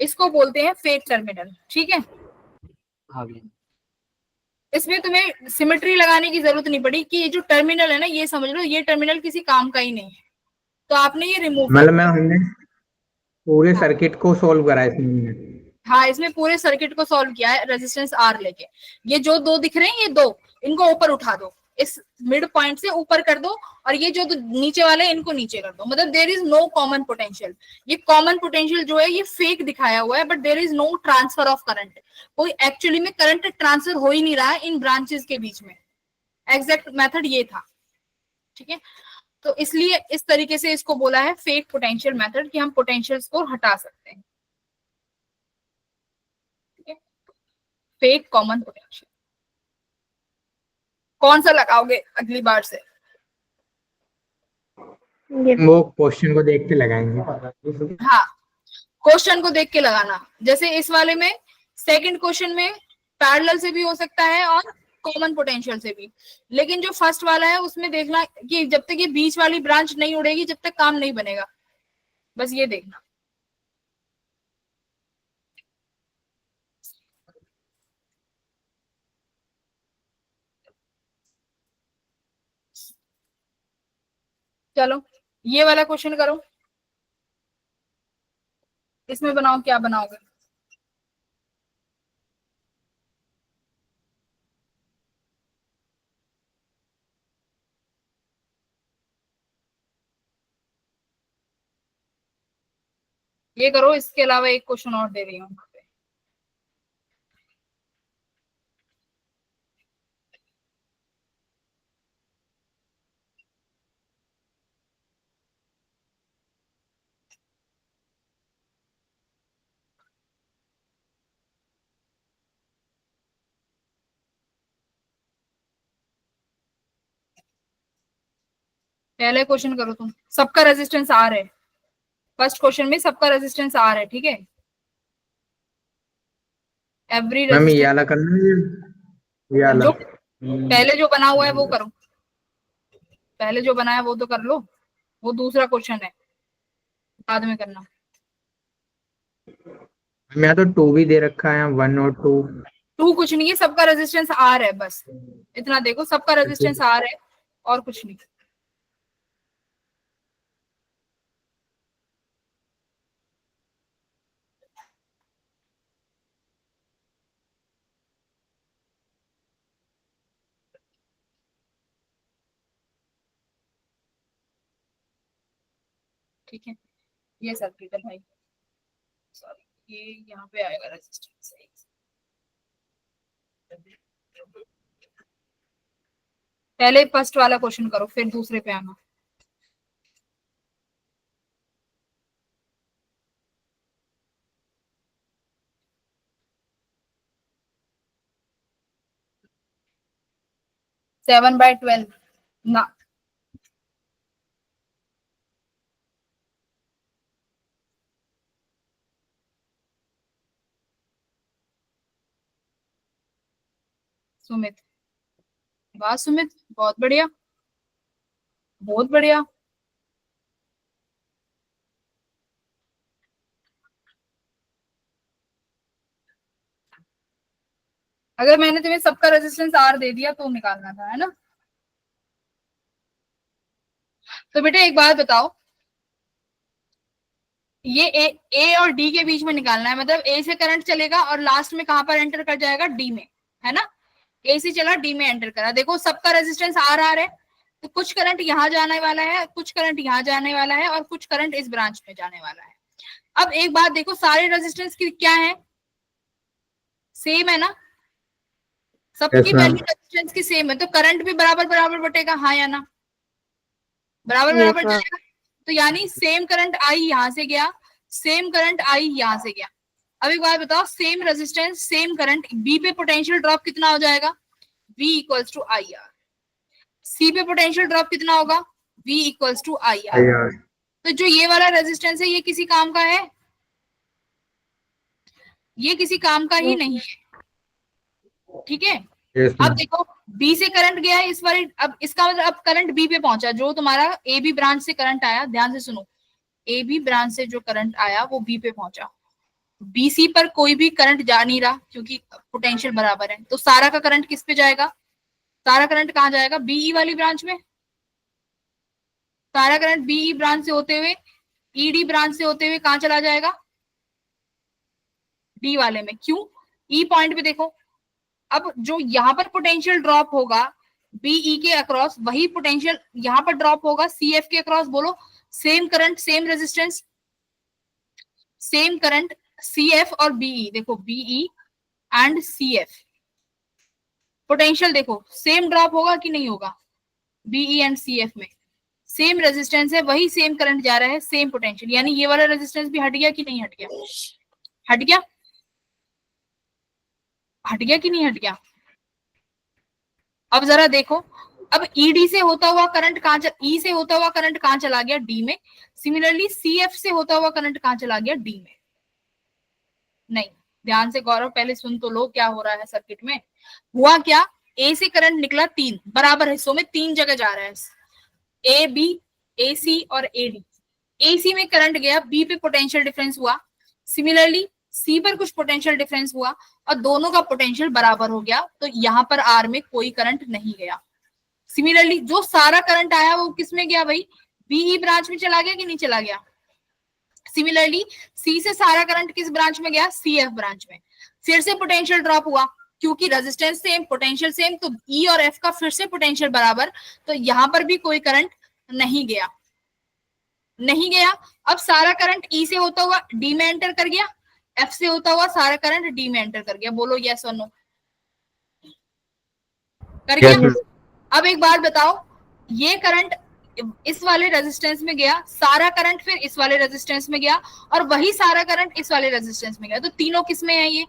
इसको बोलते हैं फेक टर्मिनल, ठीक है। हाँ भैया। इसमें तुम्हें सिमेट्री लगाने की जरूरत नहीं पड़ी कि ये जो टर्मिनल है ना, ये समझ लो ये टर्मिनल किसी काम का ही नहीं है, तो आपने ये रिमूव कर मतलब मैं हमने पूरे हाँ। सर्किट को सॉल्व करा है इसमें। हाँ, इसमें पूरे सर्किट को सॉल्व किया है रेजिस्टेंस आर लेके। ये जो दो दिख रहे हैं, ये दो, इनको ऊपर उठा दो, इस मिड पॉइंट से ऊपर कर दो, और ये जो नीचे वाले हैं, इनको नीचे कर दो। मतलब there is no common potential. ये कॉमन पोटेंशियल जो है ये फेक दिखाया हुआ है, but there is no transfer of current. कोई एक्चुअली में करंट ट्रांसफर हो ही नहीं रहा है इन ब्रांचेस के बीच में। एग्जैक्ट मेथड ये था, ठीक है। तो इसलिए इस तरीके से इसको बोला है फेक पोटेंशियल मेथड, कि हम पोटेंशियल्स को हटा सकते हैं, ठीक है। फेक कॉमन पोटेंशियल कौन सा लगाओगे अगली बार से? yes, वो क्वेश्चन को देख के लगाएंगे। हाँ, क्वेश्चन को देख के लगाना। जैसे इस वाले में सेकंड क्वेश्चन में पैरेलल से भी हो सकता है और कॉमन पोटेंशियल से भी, लेकिन जो फर्स्ट वाला है उसमें देखना कि जब तक ये बीच वाली ब्रांच नहीं उड़ेगी जब तक काम नहीं बनेगा, बस ये देखना। चलो ये वाला क्वेश्चन करो, इसमें बनाओ, क्या बनाओगे? ये करो, इसके अलावा एक क्वेश्चन और दे रही हूँ। पहले क्वेश्चन करो तुम। सबका रेजिस्टेंस आर है, फर्स्ट क्वेश्चन में सबका रेजिस्टेंस आर है, ठीक है। एवरी मैम ये रेजिस्टेंस, वाला करना है, ये वाला। जो पहले जो बना हुआ है वो करो, पहले जो बना है वो तो कर लो, वो दूसरा क्वेश्चन है, बाद में करना। मैं तो 2 भी दे रखा है, 1 और 2। 2 कुछ नहीं है, सबका रेजिस्टेंस आर है, बस इतना देखो, सबका रेजिस्टेंस आर है और कुछ नहीं। ठीक है, ये सर्किट है भाई, सॉरी ये यहाँ पे आएगा रेजिस्टेंस। पहले फर्स्ट वाला क्वेश्चन करो, फिर दूसरे पे आना। सेवन बाय 12 ना, सुमित, वाह सुमित, बहुत बढ़िया, बहुत बढ़िया। अगर मैंने तुम्हें सबका रेजिस्टेंस आर दे दिया तो निकालना था, है ना। तो बेटा एक बात बताओ, ये ए और डी के बीच में निकालना है, मतलब ए से करंट चलेगा और लास्ट में कहां पर एंटर कर जाएगा? डी में, है ना। ए से चला, डी में एंटर करा, देखो सबका रेजिस्टेंस आर आर है, तो कुछ करंट यहां जाने वाला है, कुछ करंट यहां जाने वाला है, और कुछ करंट इस ब्रांच में जाने वाला है। अब एक बात देखो, सारे रेजिस्टेंस की क्या है? सेम है ना, सबकी यस मैम। वैल्यू रेजिस्टेंस की सेम है, तो करंट भी बराबर बराबर बटेगा, हाँ या ना? बराबर yes, बराबर ma'am, जाएगा। तो यानी सेम करंट आई यहां से गया, सेम करंट आई यहां से गया। अब एक बात बताओ, same resistance same current, B पे पोटेंशियल ड्रॉप कितना हो जाएगा? V equals to I R. C पे पोटेंशियल ड्रॉप कितना होगा, V equals to I R. यार तो जो ये वाला रेजिस्टेंस है ये किसी काम का है, ये किसी काम का ही नहीं है, ठीक है। यस अब मैम। देखो बी से करंट गया है इस वाले, अब इसका मतलब अब करंट बी पे पहुंचा, जो तुम्हारा ए बी ब्रांच से करंट आया, ध्यान से सुनो, ए बी ब्रांच से जो करंट आया वो बी पे पहुंचा। बीसी पर कोई भी करंट जा नहीं रहा क्योंकि पोटेंशियल बराबर है, तो सारा का करंट किस पे जाएगा, सारा करंट कहाँ जाएगा, बीई वाली ब्रांच में। सारा करंट बीई ब्रांच से होते हुए ईडी ब्रांच से होते हुए कहाँ चला जाएगा, डी वाले में। क्यों, ई पॉइंट पे देखो, अब जो यहाँ पर पोटेंशियल ड्रॉप होगा बीई के अक्रॉस, वही पोटेंशियल यहाँ पर ड्रॉप होगा सी एफ के अक्रॉस। बोलो same current same resistance, same current C F और बीई, देखो B E and C F, potential देखो सेम ड्रॉप होगा कि नहीं होगा, बीई एंड सी एफ में सेम रेजिस्टेंस है, वही सेम करंट जा रहा है, सेम पोटेंशियल, यानी ये वाला रेजिस्टेंस भी हट गया कि नहीं हट गया, हट गया, हट गया कि नहीं हट गया। अब जरा देखो, अब ईडी से होता हुआ करंट कहां, ई से होता हुआ करंट कहां चला गया, डी में। सिमिलरली सीएफ से होता हुआ करंट कहां चला गया, डी में। नहीं, ध्यान से गौरव पहले सुन तो लो क्या हो रहा है सर्किट में। हुआ क्या, ए से करंट निकला, तीन बराबर हिस्सों में तीन जगह जा रहा है, ए बी ए सी और ए डी। ए सी में करंट गया, बी पे पोटेंशियल डिफरेंस हुआ, सिमिलरली सी पर कुछ पोटेंशियल डिफरेंस हुआ और दोनों का पोटेंशियल बराबर हो गया, तो यहां पर आर में कोई करंट नहीं गया। सिमिलरली जो सारा करंट आया वो किस में गया भाई, बीई ब्रांच में चला गया कि नहीं चला गया। सिमिलरली सी से सारा करंट किस ब्रांच में गया, सी एफ ब्रांच में। फिर से पोटेंशियल ड्रॉप हुआ क्योंकि रेजिस्टेंस सेम पोटेंशियल सेम, तो ई और एफ का फिर से पोटेंशियल बराबर, तो यहां पर भी कोई करंट नहीं गया, नहीं गया। अब सारा करंट ई से होता हुआ डी में एंटर कर गया, एफ से होता हुआ सारा करंट डी में एंटर कर गया। बोलो यस और नो, कर गया। Yes, अब एक बात बताओ, ये करंट इस वाले रेजिस्टेंस में गया, सारा करंट फिर इस वाले रेजिस्टेंस में गया और वही सारा करंट इस वाले रेजिस्टेंस में गया, तो तीनों किस में है, ये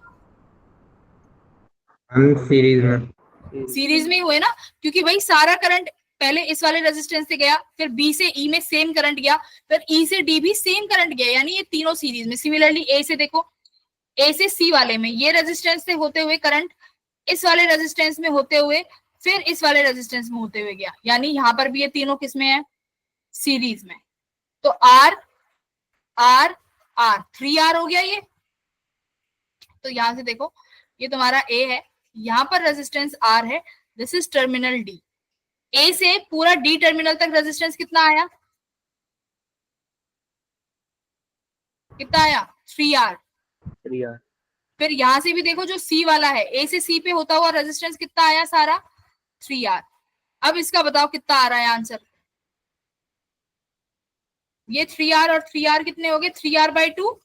हम सीरीज में। सीरीज में ही हुए ना, क्योंकि भाई सारा करंट पहले इस वाले रेजिस्टेंस से गया, फिर बी से ई में सेम करंट गया, फिर ई से डी भी सेम करंट गया, यानी ये तीनों सीरीज में। सिमिलरली ए से देखो, ए से सी वाले में ये रेजिस्टेंस से होते हुए करंट इस वाले रेजिस्टेंस में होते हुए फिर इस वाले रेजिस्टेंस में होते हुए गया, यानी यहां पर भी ये तीनों किसमें है, सीरीज में। तो आर आर आर 3R हो गया ये। तो यहां से देखो ये तुम्हारा ए है, यहां पर रेजिस्टेंस आर है, दिस इज टर्मिनल डी। ए से पूरा डी टर्मिनल तक रेजिस्टेंस कितना आया, कितना आया, 3R। 3R। फिर यहां से भी देखो जो सी वाला है, ए से सी पे होता हुआ रेजिस्टेंस कितना आया सारा, 3R। अब इसका बताओ कितना आ रहा है आंसर, ये 3R और 3R कितने हो गए, 3R/2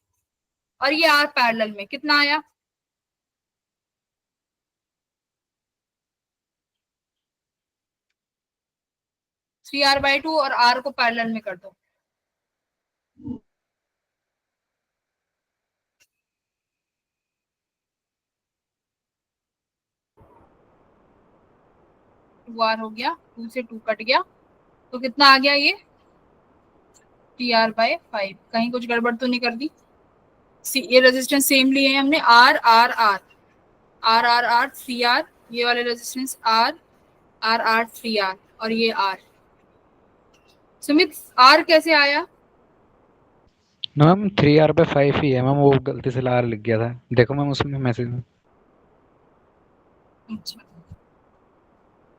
और ये R पैरेलल में कितना आया, थ्री R/2 और R को पैरेलल में कर दो, टू R हो गया, 2 से 2 कट गया, तो कितना आ गया ये 3R/5। कहीं कुछ गड़बड़ तो नहीं कर दी, ये रेजिस्टेंस सेम लिए हैं हमने, R R R R R R 3R, ये वाले resistance R R R 3R और ये R। सुमित R कैसे आया, मैम 3R/5 ही है मैम, वो गलती से R लिख गया था, देखो मैम उसमें मैसेज में। अच्छा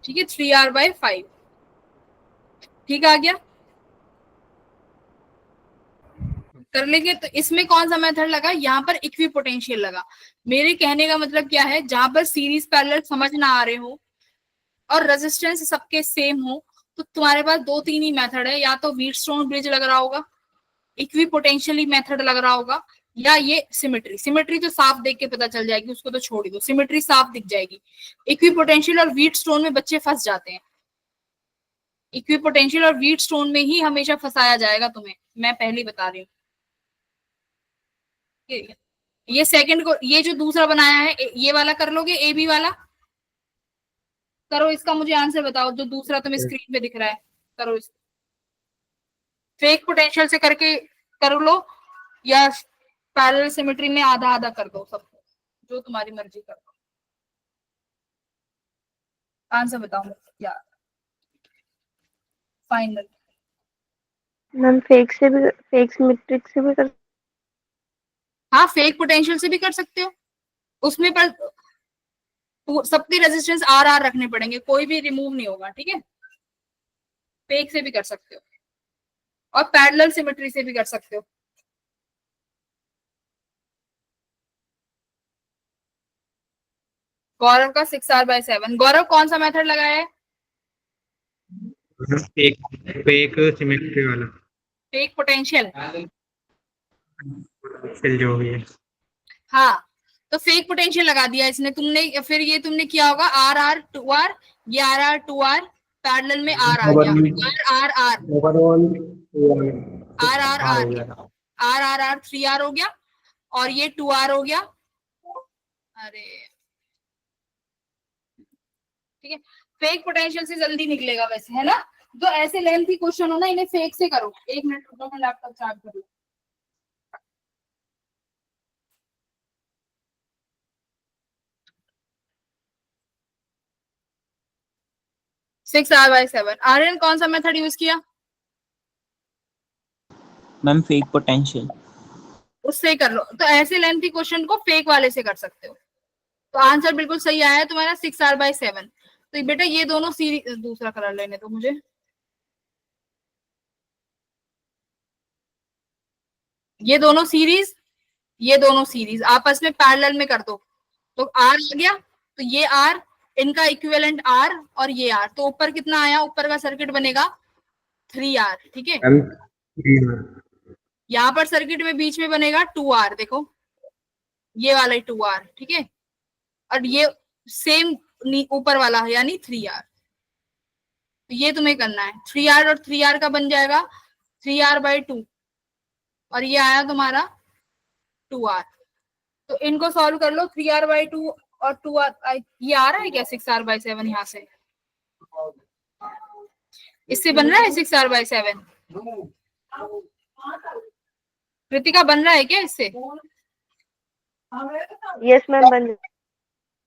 ठीक है, 3R/5 ठीक आ गया, कर लेंगे। तो इसमें कौन सा मेथड लगा, यहाँ पर इक्वी पोटेंशियल लगा। मेरे कहने का मतलब क्या है, जहां पर सीरीज पैरेलल समझ ना आ रहे हो और रेजिस्टेंस सबके सेम हो, तो तुम्हारे पास दो तीन ही मेथड है, या तो व्हीटस्टोन ब्रिज लग रहा होगा, इक्वी पोटेंशियली मेथड लग रहा होगा, या ये सिमेट्री। सिमेट्री तो साफ देख के पता चल जाएगी, उसको तो छोड़ ही दो, सिमेट्री साफ दिख जाएगी। इक्वी पोटेंशियल और व्हीटस्टोन में बच्चे फंस जाते हैं, इक्वी पोटेंशियल और व्हीटस्टोन में ही हमेशा फंसाया जाएगा तुम्हें, मैं पहले बता रही हूँ। ये सेकंड को, ये जो दूसरा बनाया है ये वाला कर लोगे, ए बी वाला, करो इसका मुझे आंसर बताओ, जो दूसरा तुम्हें स्क्रीन पे दिख रहा है, करो इस फेक पोटेंशियल से करके कर लो, या पैरेलल सिमेट्री में आधा आधा कर दो सबको, जो तुम्हारी मर्जी कर दो। आंसर बताओ यार फाइनल। मैम फेक सिमेट्रिक से भी कर। हाँ फेक पोटेंशियल से भी कर सकते हो, उसमें पर सबके रेजिस्टेंस आर आर रखने पड़ेंगे, कोई भी रिमूव नहीं होगा, ठीक है। फेक से भी कर सकते हो और पैरेलल सिमेट्री से भी कर सकते हो। गौरव का 6R/7। गौरव कौन सा मेथड लगाया है? फेक फेक सिमेट्री वाला, फेक पोटेंशियल। फिर जो भी है। हाँ तो फेक पोटेंशियल लगा दिया इसने, तुमने फिर ये तुमने किया होगा आर आर टू आर, ये R R two R, parallel में आर आ गया, R R R overall R R हो आर गया। आर आर आर 3R हो गया, और ये 2R हो गया। अरे ठीक है, फेक पोटेंशियल से जल्दी निकलेगा वैसे, है ना। जो ऐसे लेंथी क्वेश्चन हो ना, इन्हें फेक से करो। 1 मिनट रुको, मैं लैपटॉप चार्ज करूँ। Six R/7। आर्यन कौन सा मेथड यूज किया? Ma'am fake potential. उससे कर लो, तो ऐसे लेंथी क्वेश्चन को फेक वाले से कर सकते हो। तो आंसर बिल्कुल सही आया है तुम्हारा 6R/7। तो बेटा ये दोनों सीरीज, दूसरा कलर लेने दो मुझे, ये दोनों सीरीज आपस में पैरेलल में कर दो, तो आर आ गया, तो ये आर, इनका इक्विवेलेंट आर, और ये आर, तो ऊपर कितना आया, ऊपर का सर्किट बनेगा 3R, ठीक है। यहाँ पर सर्किट में बीच में बनेगा 2R, देखो ये वाला 2R, ठीक है, और ये सेम ऊपर वाला यानी 3R। तो ये तुम्हें करना है, 3R और 3R का बन जाएगा 3R/2, और ये आया तुम्हारा 2R। तो इनको सॉल्व कर लो, 3R/2 और 2R, ये आ रहा है क्या 6R/7? यहाँ से इससे बन रहा है 6R/7? कृतिका बन रहा है क्या इससे? यस मैम बन।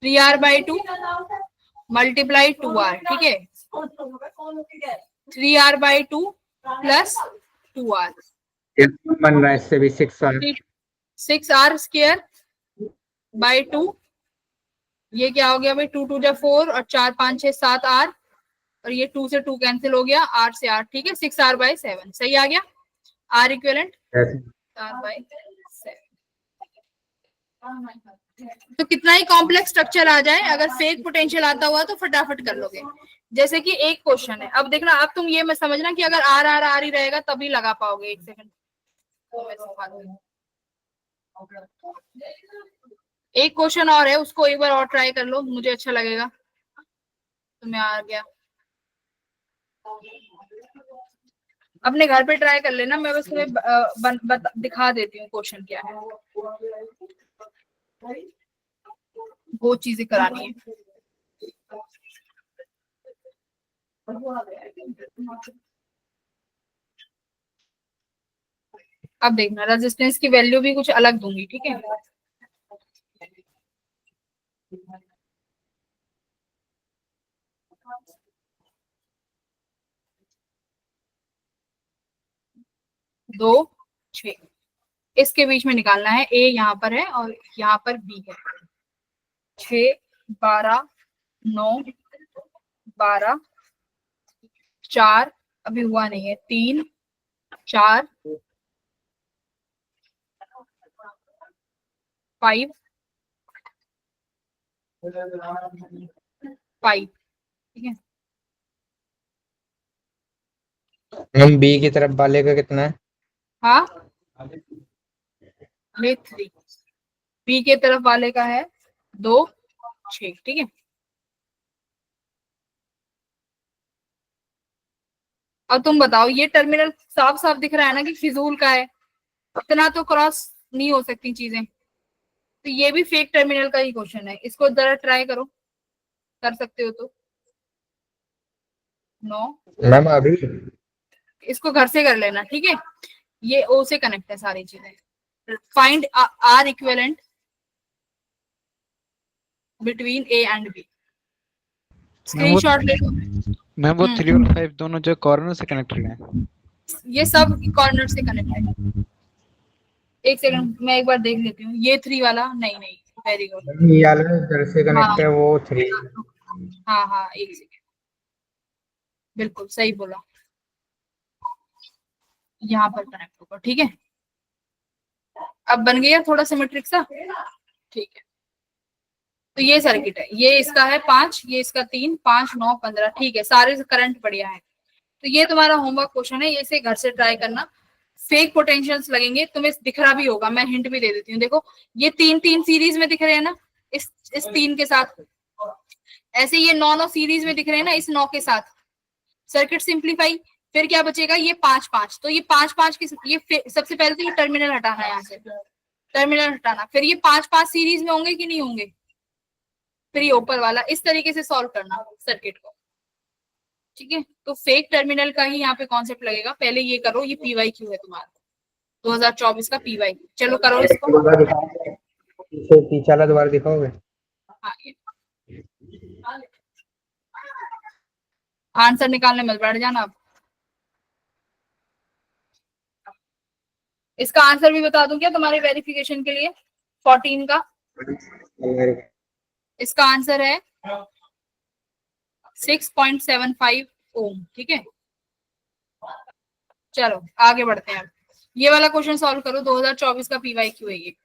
3R/2 मल्टीप्लाई 2R, ठीक है, 3R/2 प्लस 2R, बन रहा है इससे भी 6R। 6R²/2, ये क्या हो गया भाई, 2 2 4 और 4 5 6 7R, और ये 2 से 2 कैंसिल हो गया, 8 से 8, ठीक है, 6R/7 सही आ गया। R equivalent R/7। तो कितना ही कॉम्प्लेक्स स्ट्रक्चर आ जाए, अगर फेक पोटेंशियल आता हुआ तो फटाफट कर लोगे। जैसे कि एक क्वेश्चन है, अब देखना, अब तुम ये मत समझना कि अगर आर आर आर ही रहेगा तभी लगा पाओगे। एक सेकंड, एक क्वेश्चन और है, उसको एक बार और ट्राई कर लो, मुझे अच्छा लगेगा। तुम्हें आ गया, अपने घर पे ट्राई कर लेना, मैं बस तुम्हें दिखा देती हूँ क्वेश्चन क्या है, वो चीजें करानी है। अब देखना, रेजिस्टेंस की वैल्यू भी कुछ अलग दूंगी, ठीक है। दो 6, इसके बीच में निकालना है, ए यहाँ पर है और यहाँ पर बी है। 6 12 9 12 4, अभी हुआ नहीं है, 3 4 5 5, ठीक है। हम बी की तरफ वाले का कितना है? हाँ 3, बी के तरफ वाले का है 2 6, ठीक है। अब तुम बताओ, ये टर्मिनल साफ साफ दिख रहा है ना कि फिजूल का है, इतना तो क्रॉस नहीं हो सकती चीजें, तो ये भी फेक टर्मिनल का ही क्वेश्चन है। इसको जरा ट्राई करो, कर सकते हो तो। 9। मैम अभी इसको घर से कर लेना, ठीक है। ये ओ से कनेक्ट है सारी चीजें। Find R equivalent between A and B. Ma'am वो स्क्रीनशॉट ले लो। मैम वो 3 और 5 दोनों जो कॉर्नर से कनेक्टेड हैं। ये सब कॉर्नर से कनेक्ट है। एक सेकंड मैं एक बार देख लेती हूँ। ये 3 वाला नहीं नहीं, वेरी गुड। ये वाला घर से हाँ कनेक्ट है, वो 3। हाँ हाँ, एक सेकंड, बिल्कुल सही बोला। यहाँ पर कनेक्ट होगा, ठीक है। अब बन गया थोड़ा सिमेट्रिक सा, ठीक है। तो ये सर्किट है, ये इसका है 5, ये इसका 3, 5, 9, 15, ठीक है। सारे करंट बढ़िया है। तो ये तुम्हारा होमवर्क क्वेश्चन है, ये इसे घर से ट्राई करना। फेक पोटेंशियल्स लगेंगे, तुम्हें दिख रहा भी होगा, मैं हिंट भी दे देती हूँ। देखो ये 3 सीरीज में दिख रहे हैं ना, इस 3 के साथ। ऐसे ये 9 सीरीज में दिख रहे हैं ना, इस 9 के साथ। सर्किट सिंप्लीफाई, फिर क्या बचेगा, ये 5 तो ये 5 की ये सबसे पहले तो ये टर्मिनल हटाना है यहाँ से, टर्मिनल हटाना। फिर ये 5 सीरीज में होंगे कि नहीं होंगे, फिर ये ऊपर वाला। इस तरीके से सॉल्व करना सर्किट को, ठीक है। तो फेक टर्मिनल का ही यहाँ पे कॉन्सेप्ट लगेगा। पहले ये करो, ये पीवाई क्यू है तुम्हारा 2024 का पीवाई। चलो करो इसको। पीछे पीछे वाला दोबारा दिखाओगे? हाँ, आंसर निकालने मत बैठ जाना आप। इसका आंसर भी बता दूं क्या तुम्हारे वेरिफिकेशन के लिए? 14 का इसका आंसर है 6.75 ओम, ठीक है। चलो आगे बढ़ते हैं। ये वाला क्वेश्चन सॉल्व करो, 2024 का पीवाई क्यू है ये।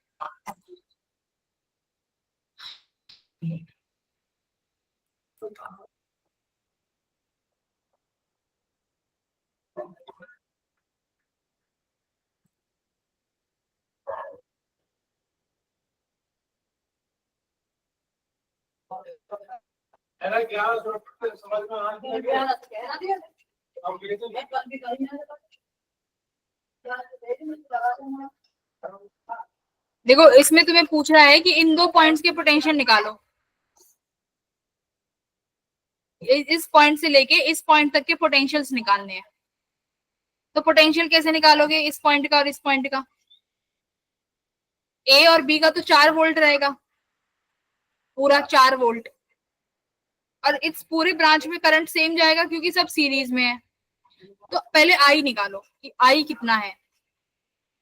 देखो इसमें तुम्हें पूछ रहा है कि इन 2 पॉइंट्स के पोटेंशियल निकालो। इस पॉइंट से लेके इस पॉइंट तक के पोटेंशियल्स निकालने हैं। तो पोटेंशियल कैसे निकालोगे इस पॉइंट का और इस पॉइंट का? ए और बी का तो 4 वोल्ट रहेगा, पूरा 4 वोल्ट। और इस पूरे ब्रांच में करंट सेम जाएगा क्योंकि सब सीरीज में है। तो पहले आई निकालो कि आई कितना है,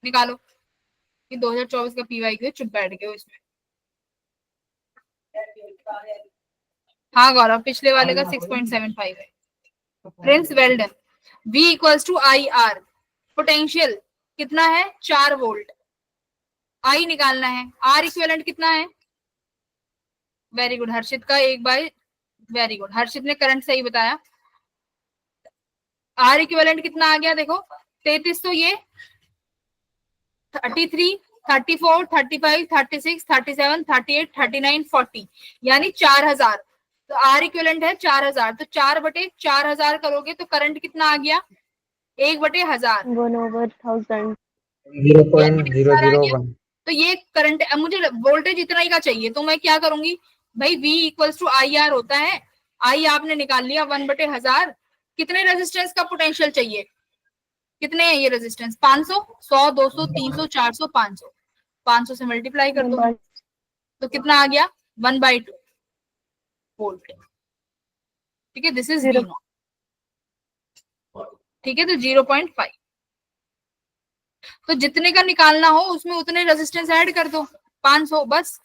निकालो कि 2024 का पीवाई क्यू। चुप बैठ गए हो इसमें। हाँ गौरव, पिछले वाले का 6.75 है। Prince well done. V equals to I R. Potential कितना है, 4 वोल्ट। आई निकालना है, आर इक्विवेलेंट कितना है। वेरी गुड हर्षित का एक बार, वेरी गुड हर्षित ने करंट सही बताया। आर इक्विवेलेंट कितना आ गया देखो, 33, तो ये 33, 34, 35, 36, 37, 38, 39, 40, यानी 4000। तो आर इक्विवेलेंट है 4000, तो 4/4000 करोगे तो करंट कितना आ गया, 1/1000। 1/1000। 0.001। तो ये करंट, मुझे वोल्टेज इतना ही का चाहिए, तो मैं क्या करूंगी भाई, V equals to I R होता है। आई आपने निकाल लिया 1/1000। कितने रेजिस्टेंस का पोटेंशियल चाहिए, कितने है ये रेजिस्टेंस, 500, 100, 200, 300, 400, 500। 500 से मल्टीप्लाई कर दो, तो कितना आ गया, 1/2 वोल्ट, ठीक है। दिस इज V नॉट, ठीक है। तो 0.5, तो जितने का निकालना हो उसमें उतने रेजिस्टेंस ऐड कर दो, 500 बस।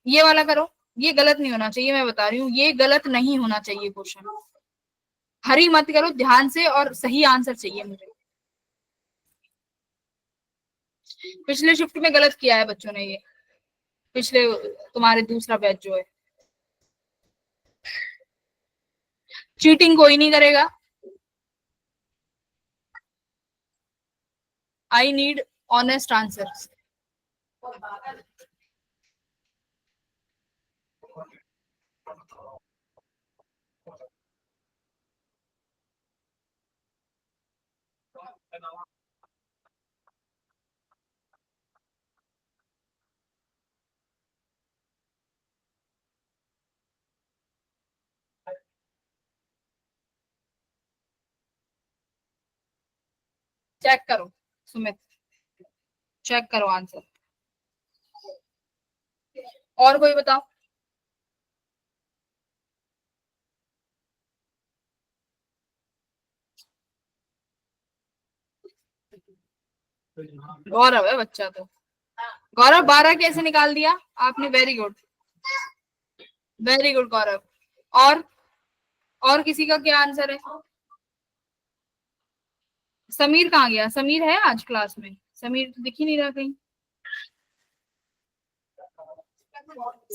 ये वाला करो, ये गलत नहीं होना चाहिए, मैं बता रही हूँ ये गलत नहीं होना चाहिए क्वेश्चन। हरी मत करो, ध्यान से, और सही आंसर चाहिए मुझे। पिछले शिफ्ट में गलत किया है बच्चों ने ये, पिछले तुम्हारे दूसरा बैच जो है। चीटिंग कोई नहीं करेगा। I need honest answers. Check करो सुमित, चेक करो आंसर। और कोई बताओ। गौरव है बच्चा तो। गौरव 12 कैसे निकाल दिया आपने? वेरी गुड, वेरी गुड गौरव। और किसी का क्या आंसर है? समीर कहाँ गया? समीर है आज क्लास में? समीर तो दिख ही नहीं रहा कहीं।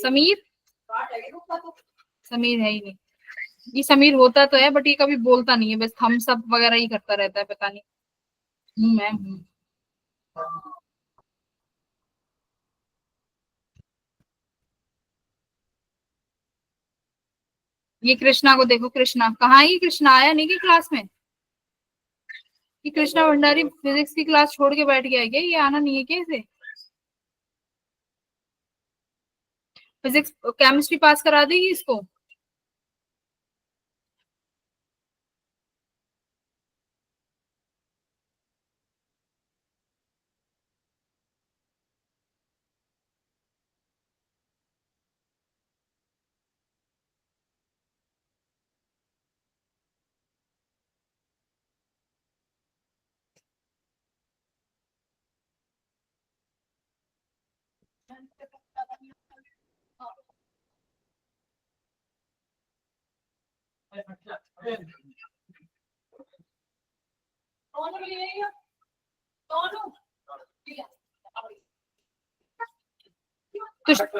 समीर, समीर है ही नहीं। ये समीर होता तो है बट ये कभी बोलता नहीं है, बस हम सब वगैरह ही करता रहता है, पता नहीं। मैं हूँ। ये कृष्णा को देखो, कृष्णा कहाँ है? ये कृष्णा आया नहीं कि क्लास में? ये कृष्णा भंडारी फिजिक्स की क्लास छोड़ के बैठ गया है क्या? ये आना नहीं है क्या इसे? फिजिक्स केमिस्ट्री पास करा देगी इसको?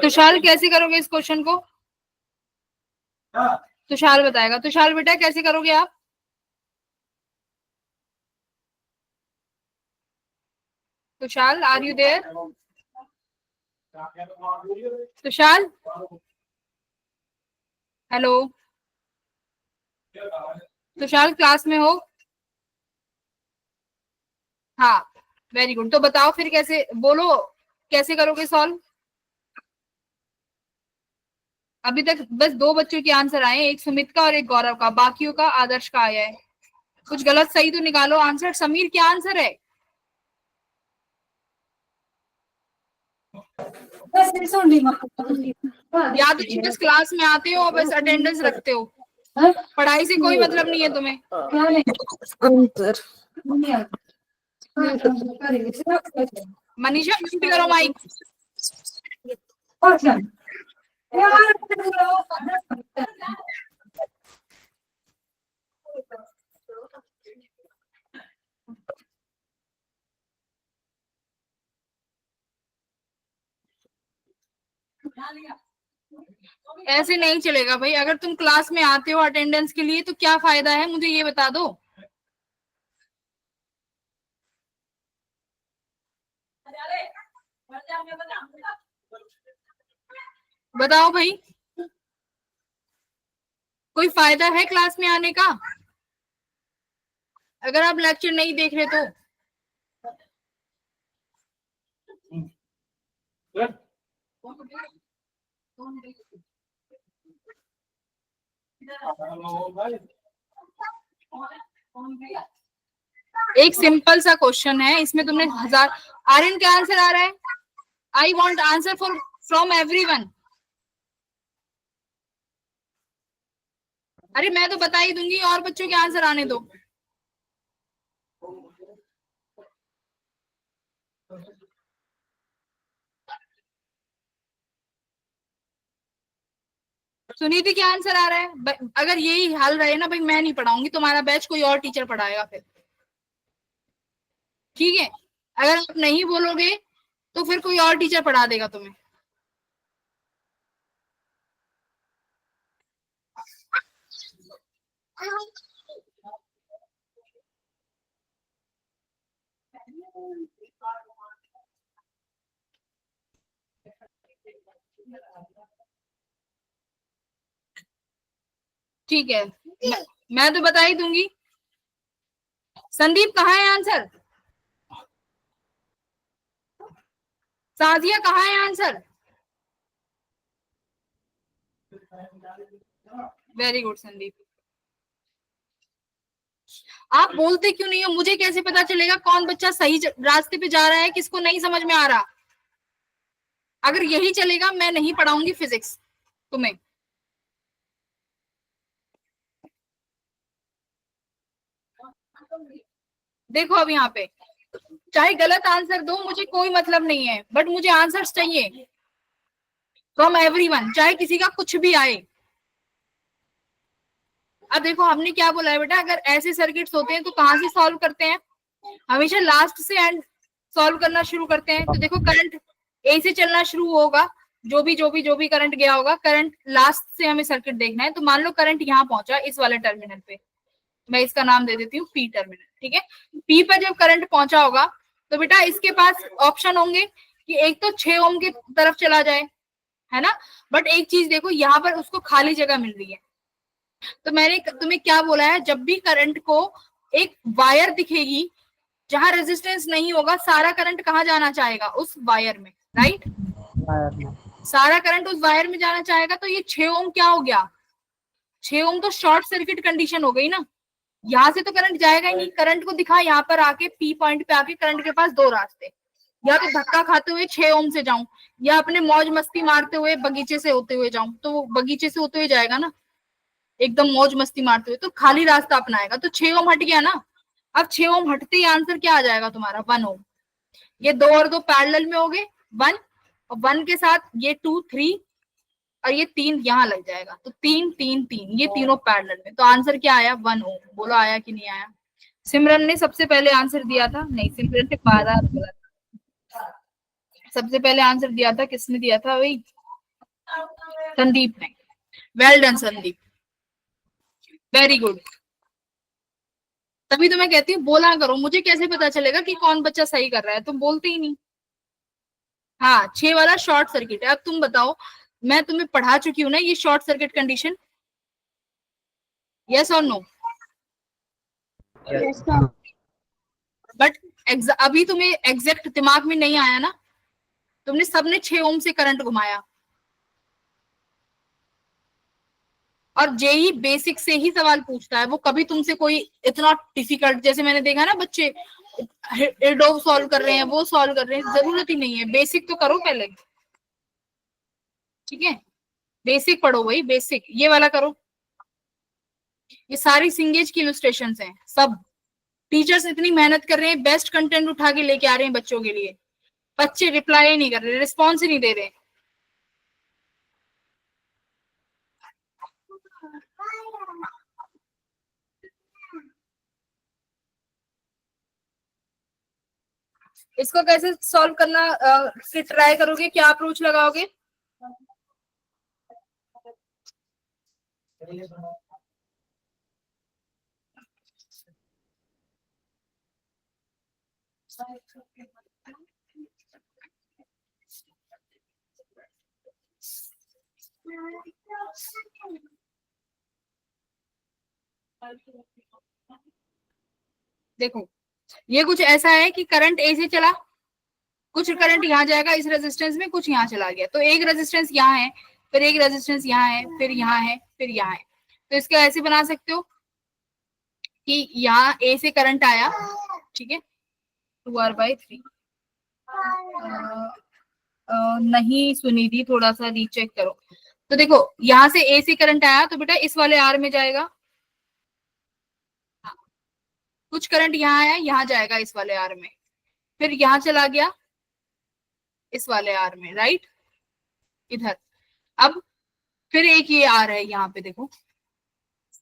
तुषार कैसे करोगे इस क्वेश्चन को? तुषार बताएगा। तुषार बेटा कैसे करोगे आप? Tushar are you there? Tushar, hello Tushar, class में हो? हाँ, वेरी गुड। तो बताओ फिर कैसे, बोलो कैसे करोगे सॉल्व? अभी तक बस 2 बच्चों के आंसर आए हैं, एक सुमित का और एक गौरव का, बाकियों का आदर्श का आया है। कुछ गलत सही तो निकालो आंसर। समीर क्या आंसर है? या तो बस क्लास में आते हो बस अटेंडेंस रखते हो, पढ़ाई से कोई मतलब नहीं है तुम्हें। मनीषा म्यूट करो माइक। ऐसे नहीं चलेगा भाई। अगर तुम क्लास में आते हो अटेंडेंस के लिए तो क्या फायदा है, मुझे ये बता दो। बताओ भाई, कोई फायदा है क्लास में आने का अगर आप लेक्चर नहीं देख रहे तो? एक सिंपल सा क्वेश्चन है, इसमें तुमने 1000। आर्यन क्या आंसर आ रहा है? I want answer for from everyone. अरे मैं तो बता ही दूंगी, और बच्चों के आंसर आने दो। सुनीति क्या आंसर आ रहा है? अगर यही हाल रहे ना भाई, मैं नहीं पढ़ाऊंगी तुम्हारा बैच, कोई और टीचर पढ़ाएगा फिर, ठीक है? अगर आप नहीं बोलोगे तो फिर कोई और टीचर पढ़ा देगा तुम्हें। ठीक है, मैं तो बता ही दूंगी। संदीप कहाँ है आंसर? साजिया कहाँ है आंसर? Very good Sandeep. आप बोलते क्यों नहीं हो? मुझे कैसे पता चलेगा कौन बच्चा सही रास्ते पे जा रहा है, किसको नहीं समझ में आ रहा? अगर यही चलेगा मैं नहीं पढ़ाऊंगी फिजिक्स तुम्हें। देखो अब यहाँ पे चाहे गलत आंसर दो, मुझे कोई मतलब नहीं है, बट मुझे आंसर्स चाहिए फ्रॉम एवरीवन, चाहे किसी का कुछ भी आए। अब देखो हमने क्या बोला है बेटा, अगर ऐसे सर्किट्स होते हैं तो कहाँ से सॉल्व करते हैं? हमेशा लास्ट से एंड सॉल्व करना शुरू करते हैं। तो देखो करंट ए से चलना शुरू होगा, जो भी करंट गया होगा, करंट लास्ट से हमें सर्किट देखना है। तो मान लो करंट यहाँ पहुंचा इस वाले टर्मिनल पे, मैं इसका नाम दे देती हूँ पी टर्मिनल, ठीक है। पी पर जब करंट पहुंचा होगा तो बेटा इसके पास ऑप्शन होंगे कि एक तो 6 ओम की तरफ चला जाए, है ना, बट एक चीज देखो यहाँ पर उसको खाली जगह मिल रही है। तो मैंने तुम्हें क्या बोला है, जब भी करंट को एक वायर दिखेगी जहां रेजिस्टेंस नहीं होगा, सारा करंट कहाँ जाना चाहेगा? उस वायर में, राइट? सारा करंट उस वायर में जाना चाहेगा। तो ये 6 ओम क्या हो गया? 6 ओम तो शॉर्ट सर्किट कंडीशन हो गई ना, यहाँ से तो करंट जाएगा ही नहीं। करंट को दिखा यहाँ पर आके पी पॉइंट पे आके, करंट के पास दो रास्ते, या तो धक्का खाते हुए 6 ओम से जाऊं, या अपने मौज मस्ती मारते हुए बगीचे से होते हुए जाऊं। तो बगीचे से होते हुए जाएगा ना, एकदम मौज मस्ती मारते हुए, तो खाली रास्ता अपनाएगा। तो 6 ओम हट गया ना। अब 6 ओम हटते ही आंसर क्या आ जाएगा तुम्हारा? 1 ओम। ये 2 और 2 पैरेलल में हो गए, 1 और 1 के साथ ये 2 3 और ये 3 यहाँ लग जाएगा। तो 3 3 3 ये तीनों पैरेलल में। तो आंसर क्या आया? 1 ओम। बोलो आया कि नहीं आया? सिमरन ने सबसे पहले आंसर दिया था? नहीं, सिमरन ने बार बोला था। सबसे पहले आंसर दिया था किसने दिया था? वही संदीप ने। Well done Sandeep, very good. तभी तो मैं कहती हूँ बोला करो, मुझे कैसे पता चलेगा कि कौन बच्चा सही कर रहा है? तुम बोलते ही नहीं। हाँ, 6 वाला शॉर्ट सर्किट है। अब तुम बताओ, मैं तुम्हें पढ़ा चुकी हूँ ना ये शॉर्ट सर्किट कंडीशन, यस और नो? बट अभी तुम्हें एग्जैक्ट दिमाग में नहीं आया ना, तुमने सबने 6 ओम से करंट घुमाया। और जेई बेसिक से ही सवाल पूछता है, वो कभी तुमसे कोई इतना डिफिकल्ट, जैसे मैंने देखा ना बच्चे एडोब सॉल्व कर रहे हैं, वो सॉल्व कर रहे हैं, जरूरत ही नहीं है। बेसिक तो करो पहले, ठीक है? बेसिक पढ़ो भाई, बेसिक ये वाला करो। ये सारी सिंगेज की इलस्ट्रेशंस हैं सब। टीचर्स इतनी मेहनत कर रहे हैं, बेस्ट कंटेंट उठा के लेके आ रहे हैं बच्चों के लिए, बच्चे रिप्लाई ही नहीं कर रहे, रिस्पॉन्स ही नहीं दे रहे। इसको कैसे सॉल्व करना फिर ट्राई करोगे? क्या अप्रोच लगाओगे? देखो ये कुछ ऐसा है कि करंट ए से चला, कुछ करंट यहाँ जाएगा इस रेजिस्टेंस में, कुछ यहाँ चला गया। तो एक रेजिस्टेंस यहाँ है, फिर एक रेजिस्टेंस यहाँ है, फिर यहाँ है, फिर यहाँ है। तो इसको ऐसे बना सकते हो कि यहाँ ए से करंट आया, ठीक है, 2R/3। नहीं सुनी थी, थोड़ा सा रीचेक करो। तो देखो यहाँ से ए से करंट आया तो बेटा इस वाले आर में जाएगा, कुछ करंट यहाँ आया, यहाँ जाएगा इस वाले आर में, फिर यहाँ चला गया इस वाले आर में, राइट, इधर। अब फिर एक ये आर है यहाँ पे। देखो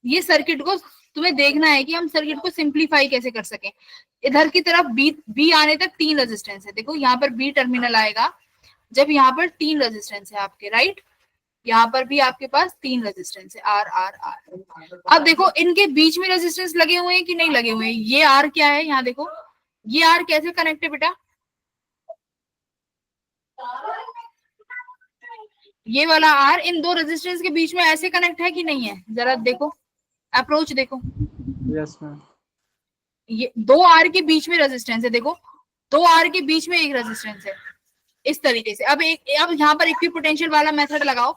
ये सर्किट को तुम्हें देखना है कि हम सर्किट को सिंप्लीफाई कैसे कर सकें। इधर की तरफ बी आने तक 3 रेजिस्टेंस है। देखो यहाँ पर बी टर्मिनल आएगा जब यहाँ पर 3 रेजिस्टेंस है आपके, राइट। यहाँ पर भी आपके पास 3 रेजिस्टेंस है, आर आर आर। अब देखो इनके बीच में रेजिस्टेंस लगे हुए हैं कि नहीं लगे हुए हैं? ये आर क्या है? यहाँ देखो ये आर कैसे कनेक्ट है बेटा? ये वाला आर इन 2 रेजिस्टेंस के बीच में ऐसे कनेक्ट है कि नहीं है? जरा देखो, अप्रोच देखो। Yes ma'am. ये 2 आर के बीच में रेजिस्टेंस है। देखो 2 आर के बीच में एक रेजिस्टेंस है, इस तरीके से। अब यहाँ पर इक्विपोटेंशियल वाला मेथड लगाओ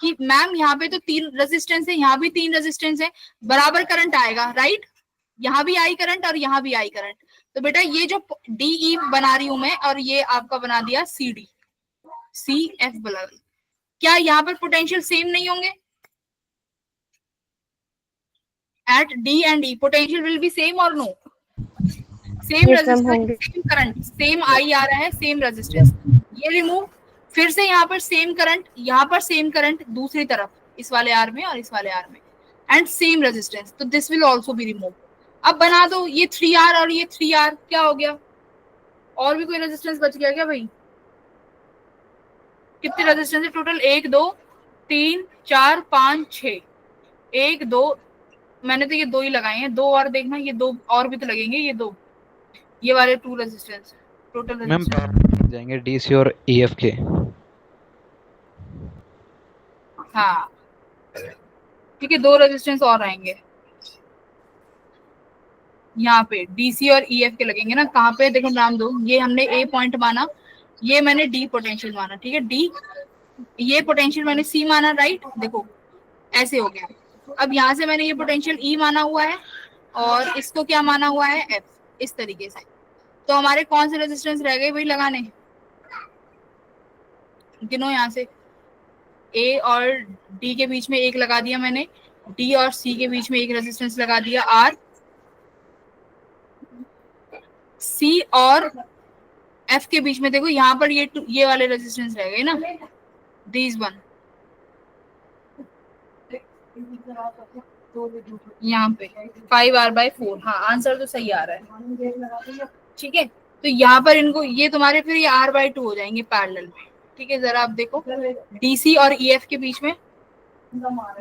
कि मैम यहाँ पे तो 3 रेजिस्टेंस है, यहाँ भी 3 रेजिस्टेंस है, बराबर करंट आएगा, राइट। यहाँ भी आई करंट और यहाँ भी आई करंट। तो बेटा ये जो डीई बना रही हूं मैं और ये आपका बना दिया सी डी, सी एफ बना, क्या यहाँ पर पोटेंशियल सेम नहीं होंगे? At D and E potential will be same और no? Same Yes, ma'am, resistance, होंगे। सेम करंट, सेम आई आ रहा है, सेम रेजिस्टेंस। ये रिमूव, फिर से यहाँ पर सेम करंट, यहाँ पर सेम करंट दूसरी तरफ, इस वाले आर में और इस वाले आर में, एंड सेम रेजिस्टेंस, तो this will also be remove. अब बना दो ये 3R और ये 3R, क्या हो गया? और भी कोई रेजिस्टेंस बच गया क्या भाई? कितने रेजिस्टेंस है टोटल? 1 2 3 4 5 6, 1 2, मैंने तो ये 2 ही लगाए हैं, 2 और देखना, ये 2 और भी तो लगेंगे, ये 2, ये वाले 2 रेजिस्टेंस टोटल मैम रेजिस्टेंस। जाएंगे डीसी और ईएफ के। हाँ ठीक है, 2 रेजिस्टेंस और आएंगे यहाँ पे, डीसी और ईएफ के लगेंगे ना। कहाँ पे? देखो नाम दो, ये हमने ए पॉइंट माना, ये मैंने डी पोटेंशियल माना, ठीक है, डी, ये पोटेंशियल मैंने सी माना, राइट? देखो ऐसे हो गया। अब यहाँ से मैंने ये पोटेंशियल ई माना हुआ है और इसको क्या माना हुआ है? एफ, इस तरीके से। तो हमारे कौन से रेजिस्टेंस रह गए भाई लगाने? गिनो यहाँ से। ए और डी के बीच में एक लगा दिया मैंने, डी और सी के बीच में एक रेजिस्टेंस लगा दिया आर, सी और एफ के बीच में देखो यहाँ पर ये वाले रेजिस्टेंस रह गए ना, दीज वन, यहाँ पे 5R/4। हाँ आंसर तो सही आ रहा है, ठीक है। तो यहाँ पर इनको, ये तुम्हारे फिर ये R/2 हो जाएंगे पैरेलल में, ठीक है। जरा आप देखो डीसी और ईएफ के बीच में,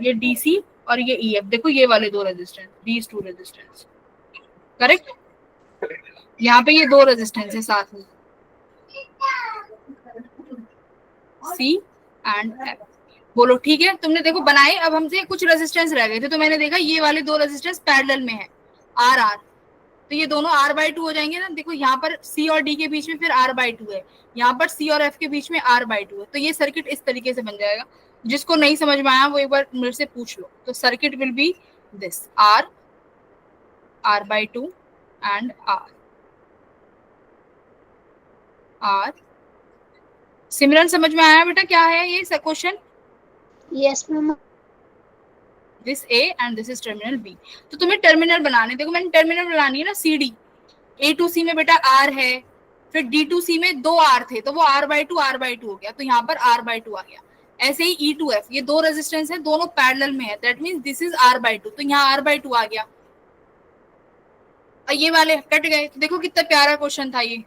ये डीसी और ये ईएफ, देखो ये वाले 2 रेजिस्टेंस, दीज 2 रेजिस्टेंस, करेक्ट। यहाँ पे ये 2 रेजिस्टेंस है साथ में, सी एंड एफ। बोलो ठीक है, तुमने देखो बनाए। अब हमसे कुछ रेजिस्टेंस रह गए थे, तो मैंने देखा ये वाले 2 रेजिस्टेंस पैरेलल में है, आर आर, तो ये दोनों R/2 हो जाएंगे ना। देखो यहाँ पर C और D के बीच में फिर R/2 है, यहाँ पर C और F के बीच में R/2 है, तो ये सर्किट इस तरीके से बन जाएगा। जिसको नहीं समझ में आया वो एक बार मेरे से पूछ लो। तो circuit will be this, R, R/2 and R, R। Simran समझ में आया बेटा क्या है ये question? Yes, ma'am. This A and this is terminal B. तो तुम्हें टर्मिनल बनाने, देखो मैंने टर्मिनल बनानी है ना, सी डी, ए टू सी में बेटा आर है, फिर डी टू सी में 2 आर थे, तो वो R/2 हो गया, तो यहाँ पर R/2 आ गया। ऐसे ही ई टू एफ, ये 2 रेजिस्टेंस है, दोनों पैरेलल में है, that means this is R/2, तो यहाँ R/2 आ गया, और ये वाले कट गए। तो देखो कितना प्यारा क्वेश्चन था ये।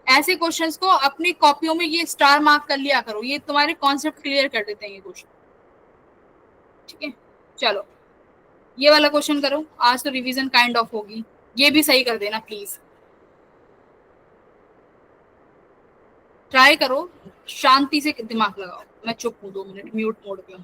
ऐसे क्वेश्चंस को अपनी कॉपियों में ये स्टार मार्क कर लिया करो, ये तुम्हारे कॉन्सेप्ट क्लियर कर देते हैं ये क्वेश्चन, ठीक है। चलो ये वाला क्वेश्चन करो, आज तो रिवीजन काइंड ऑफ होगी, ये भी सही कर देना प्लीज। ट्राई करो, शांति से दिमाग लगाओ। मैं चुप हूँ 2 मिनट, म्यूट मोड पे हूँ।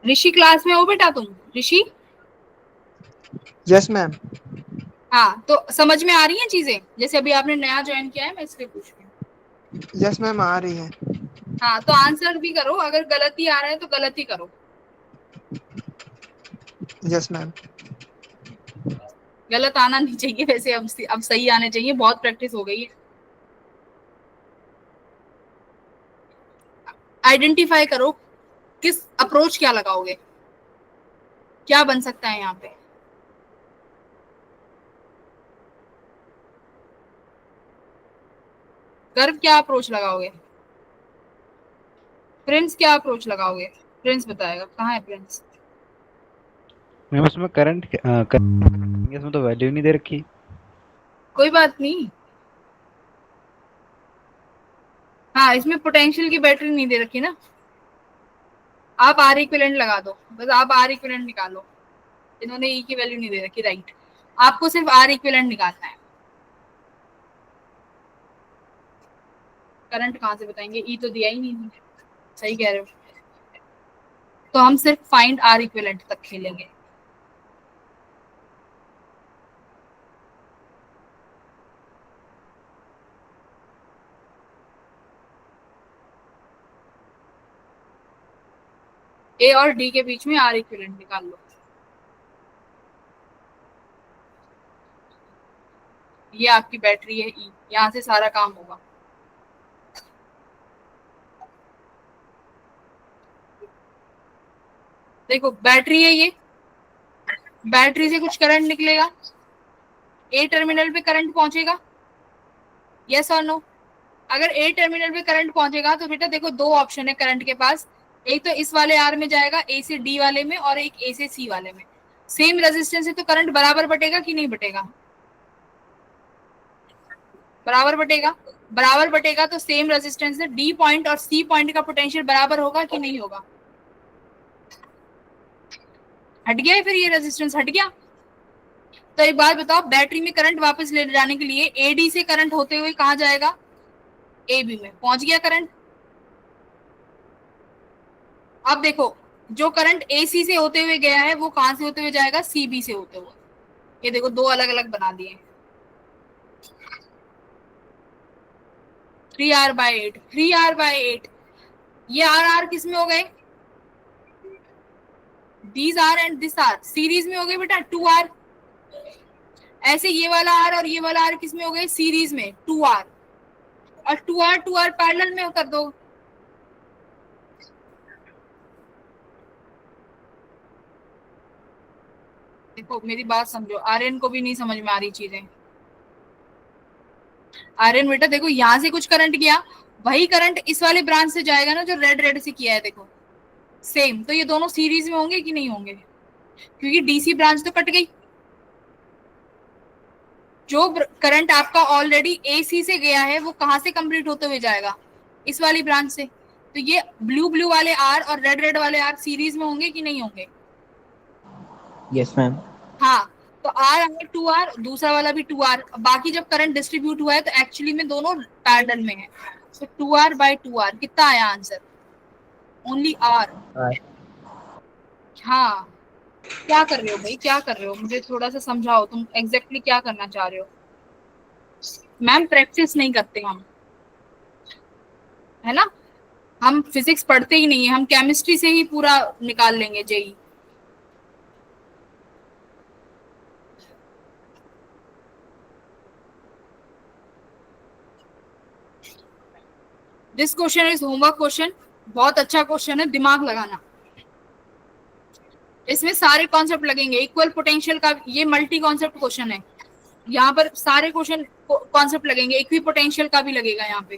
ऋषि क्लास में हो बेटा तुम? ऋषि? Yes ma'am. हाँ, तो समझ में आ रही हैं चीजें? जैसे अभी आपने नया ज्वाइन किया है, मैं इसलिए पूछ रही हूँ। यस मैम आ रही है। हाँ तो आंसर भी करो, अगर गलत ही आ रहा है तो गलत ही करो। Yes ma'am. गलत आना नहीं चाहिए वैसे, अब सही आने चाहिए, बहुत प्रैक्टिस हो गई है। आइडेंटिफाई करो किस अप्रोच क्या लगाओगे, क्या बन सकता है यहाँ पे। गर्व क्या अप्रोच लगाओगे? प्रिंस क्या अप्रोच लगाओगे? प्रिंस बताएगा, कहाँ है प्रिंस? मैम उसमें करंट इसमें तो वैल्यू नहीं दे रखी। कोई बात नहीं, हाँ इसमें पोटेंशियल की बैटरी नहीं दे रखी ना, आप आर इक्विवेलेंट लगा दो, बस आप आर इक्विवेलेंट निकालो। इन्होंने ई की वैल्यू नहीं दे रखी, राइट। आपको सिर्फ आर इक्विवेलेंट निकालना है, करंट कहाँ से बताएंगे, ई तो दिया ही नहीं है। सही कह रहे हो। तो हम सिर्फ फाइंड आर इक्विवेलेंट तक खेलेंगे। ए और डी के बीच में आर इक्विवेलेंट निकाल लो। ये आपकी बैटरी है ई, यहाँ से सारा काम होगा। देखो बैटरी है ये, बैटरी से कुछ करंट निकलेगा, ए टर्मिनल पे करंट पहुंचेगा, यस और नो। अगर ए टर्मिनल पे करंट पहुंचेगा तो बेटा देखो दो ऑप्शन है करंट के पास, एक तो इस वाले आर में जाएगा ए से डी वाले में, और एक ए से सी वाले में। सेम रेजिस्टेंस है तो करंट बराबर बटेगा कि नहीं बटेगा, बराबर बटेगा। बराबर बटेगा तो सेम रेजिस्टेंस है, डी पॉइंट और सी पॉइंट का पोटेंशियल बराबर होगा कि नहीं होगा। हट गया है फिर, ये रेजिस्टेंस हट गया। तो एक बात बताओ, बैटरी में करंट वापस ले जाने के लिए एडी से करंट होते हुए कहाँ जाएगा, ए बी में पहुंच गया करंट। अब देखो जो करंट ए सी से होते हुए गया है वो कहां से होते हुए जाएगा, सी बी से होते हुए। ये देखो दो अलग अलग बना दिए। 3R/8, 3R/8, ये R किस में हो गए, these R and this R series में हो गए बेटा 2R। ऐसे ये वाला R और ये वाला R किस में हो गए, सीरीज में 2R, और 2R पैरेलल में कर दो। देखो मेरी बात समझो, आर्यन को भी नहीं समझ में आ रही चीजें। आर्यन बेटा देखो यहाँ से कुछ करंट गया, वही करंट इस वाले ब्रांच से जाएगा ना जो रेड रेड से किया है, देखो सेम। तो ये दोनों सीरीज में होंगे कि नहीं होंगे, क्योंकि डीसी ब्रांच तो कट गई। जो करंट आपका ऑलरेडी एसी से गया है वो कहां से कंप्लीट होते हुए जाएगा, इस वाली ब्रांच से। तो ये ब्लू ब्लू वाले आर और रेड रेड वाले आर सीरीज में होंगे कि नहीं होंगे। Yes, ma'am. हाँ, तो आर आर 2R, दूसरा वाला भी 2R। बाकी जब करंट डिस्ट्रीब्यूट हुआ है तो एक्चुअली में दोनों पैरेलल में है। तो 2R/2R कितना आया आंसर, ओनली R। हाँ, क्या कर रहे हो भाई, क्या कर रहे हो, मुझे थोड़ा सा समझाओ, तुम एग्जैक्टली क्या करना चाह रहे हो। मैम प्रैक्टिस नहीं करते हम, है ना, हम फिजिक्स पढ़ते ही नहीं है, हम केमिस्ट्री से ही पूरा निकाल लेंगे JEE. This question is homework question, बहुत अच्छा क्वेश्चन है, दिमाग लगाना। इसमें सारे कॉन्सेप्ट लगेंगे, इक्वल पोटेंशियल का, ये मल्टी कॉन्सेप्ट क्वेश्चन है, यहाँ पर सारे क्वेश्चन कॉन्सेप्ट लगेंगे, इक्वी पोटेंशियल का भी लगेगा यहाँ पे।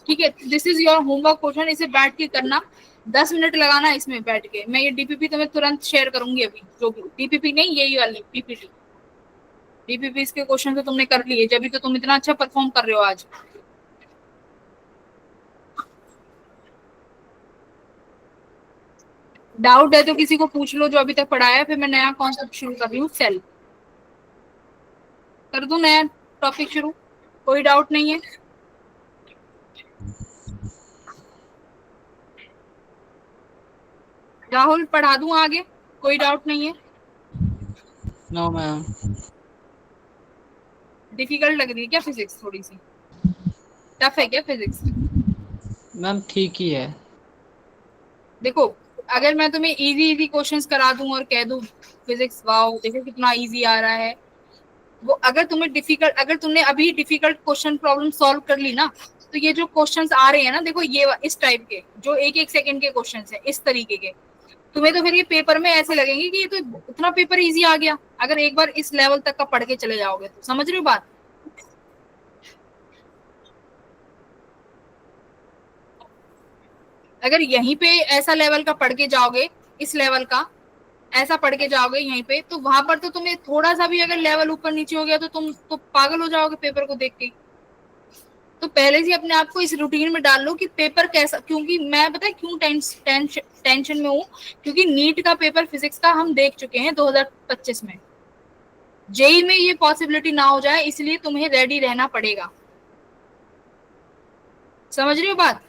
ठीक है, this is your homework question, इसे बैठ के करना, 10 मिनट लगाना इसमें बैठ के। मैं ये डीपीपी तुम्हें तुरंत शेयर करूंगी अभी, जो भी डीपीपी नहीं, यही वाली पीपीटी। डीपीपी इसके क्वेश्चन तो तुमने कर लिए, जब भी तो तुम इतना अच्छा परफॉर्म कर रहे हो आज। डाउट है तो किसी को पूछ लो जो अभी तक पढ़ाया है, फिर मैं नया कॉन्सेप्ट शुरू कर रही हूँ। सेल कर दूं नया टॉपिक शुरू, कोई डाउट नहीं है। राहुल पढ़ा दूं आगे, कोई डाउट नहीं है। No, ma'am. डिफिकल्ट लग रही है क्या फिजिक्स, थोड़ी सी टफ है क्या फिजिक्स। मैम ठीक ही है। देखो अगर मैं तुम्हें इजी इजी क्वेश्चंस करा दूं और कह दूं फिजिक्स वाओ देखो कितना इजी आ रहा है, वो अगर तुम्हें डिफिकल्ट, अगर तुमने अभी डिफिकल्ट क्वेश्चन प्रॉब्लम सॉल्व कर ली ना, तो ये जो क्वेश्चंस आ रहे हैं ना, देखो ये इस टाइप के जो एक एक सेकंड के क्वेश्चंस हैं, इस तरीके के, तुम्हें तो फिर ये पेपर में ऐसे लगेंगे कि ये तो इतना पेपर इजी आ गया, अगर एक बार इस लेवल तक का पढ़ के चले जाओगे तो। समझ रहे हो बात। अगर यहीं पे ऐसा लेवल का पढ़ के जाओगे, इस लेवल का ऐसा पढ़ के जाओगे यहीं पे, तो वहां पर तो तुम्हें थोड़ा सा भी अगर लेवल ऊपर नीचे हो गया तो तुम तो पागल हो जाओगे पेपर को देख के। तो पहले से अपने आप को इस रूटीन में डाल लो कि पेपर कैसा, क्योंकि मैं पता है क्यों टेंशन में हूँ, क्योंकि नीट का पेपर फिजिक्स का हम देख चुके हैं 2025 में। जेई में ये पॉसिबिलिटी ना हो जाए, इसलिए तुम्हें रेडी रहना पड़ेगा। समझ रही हो बात?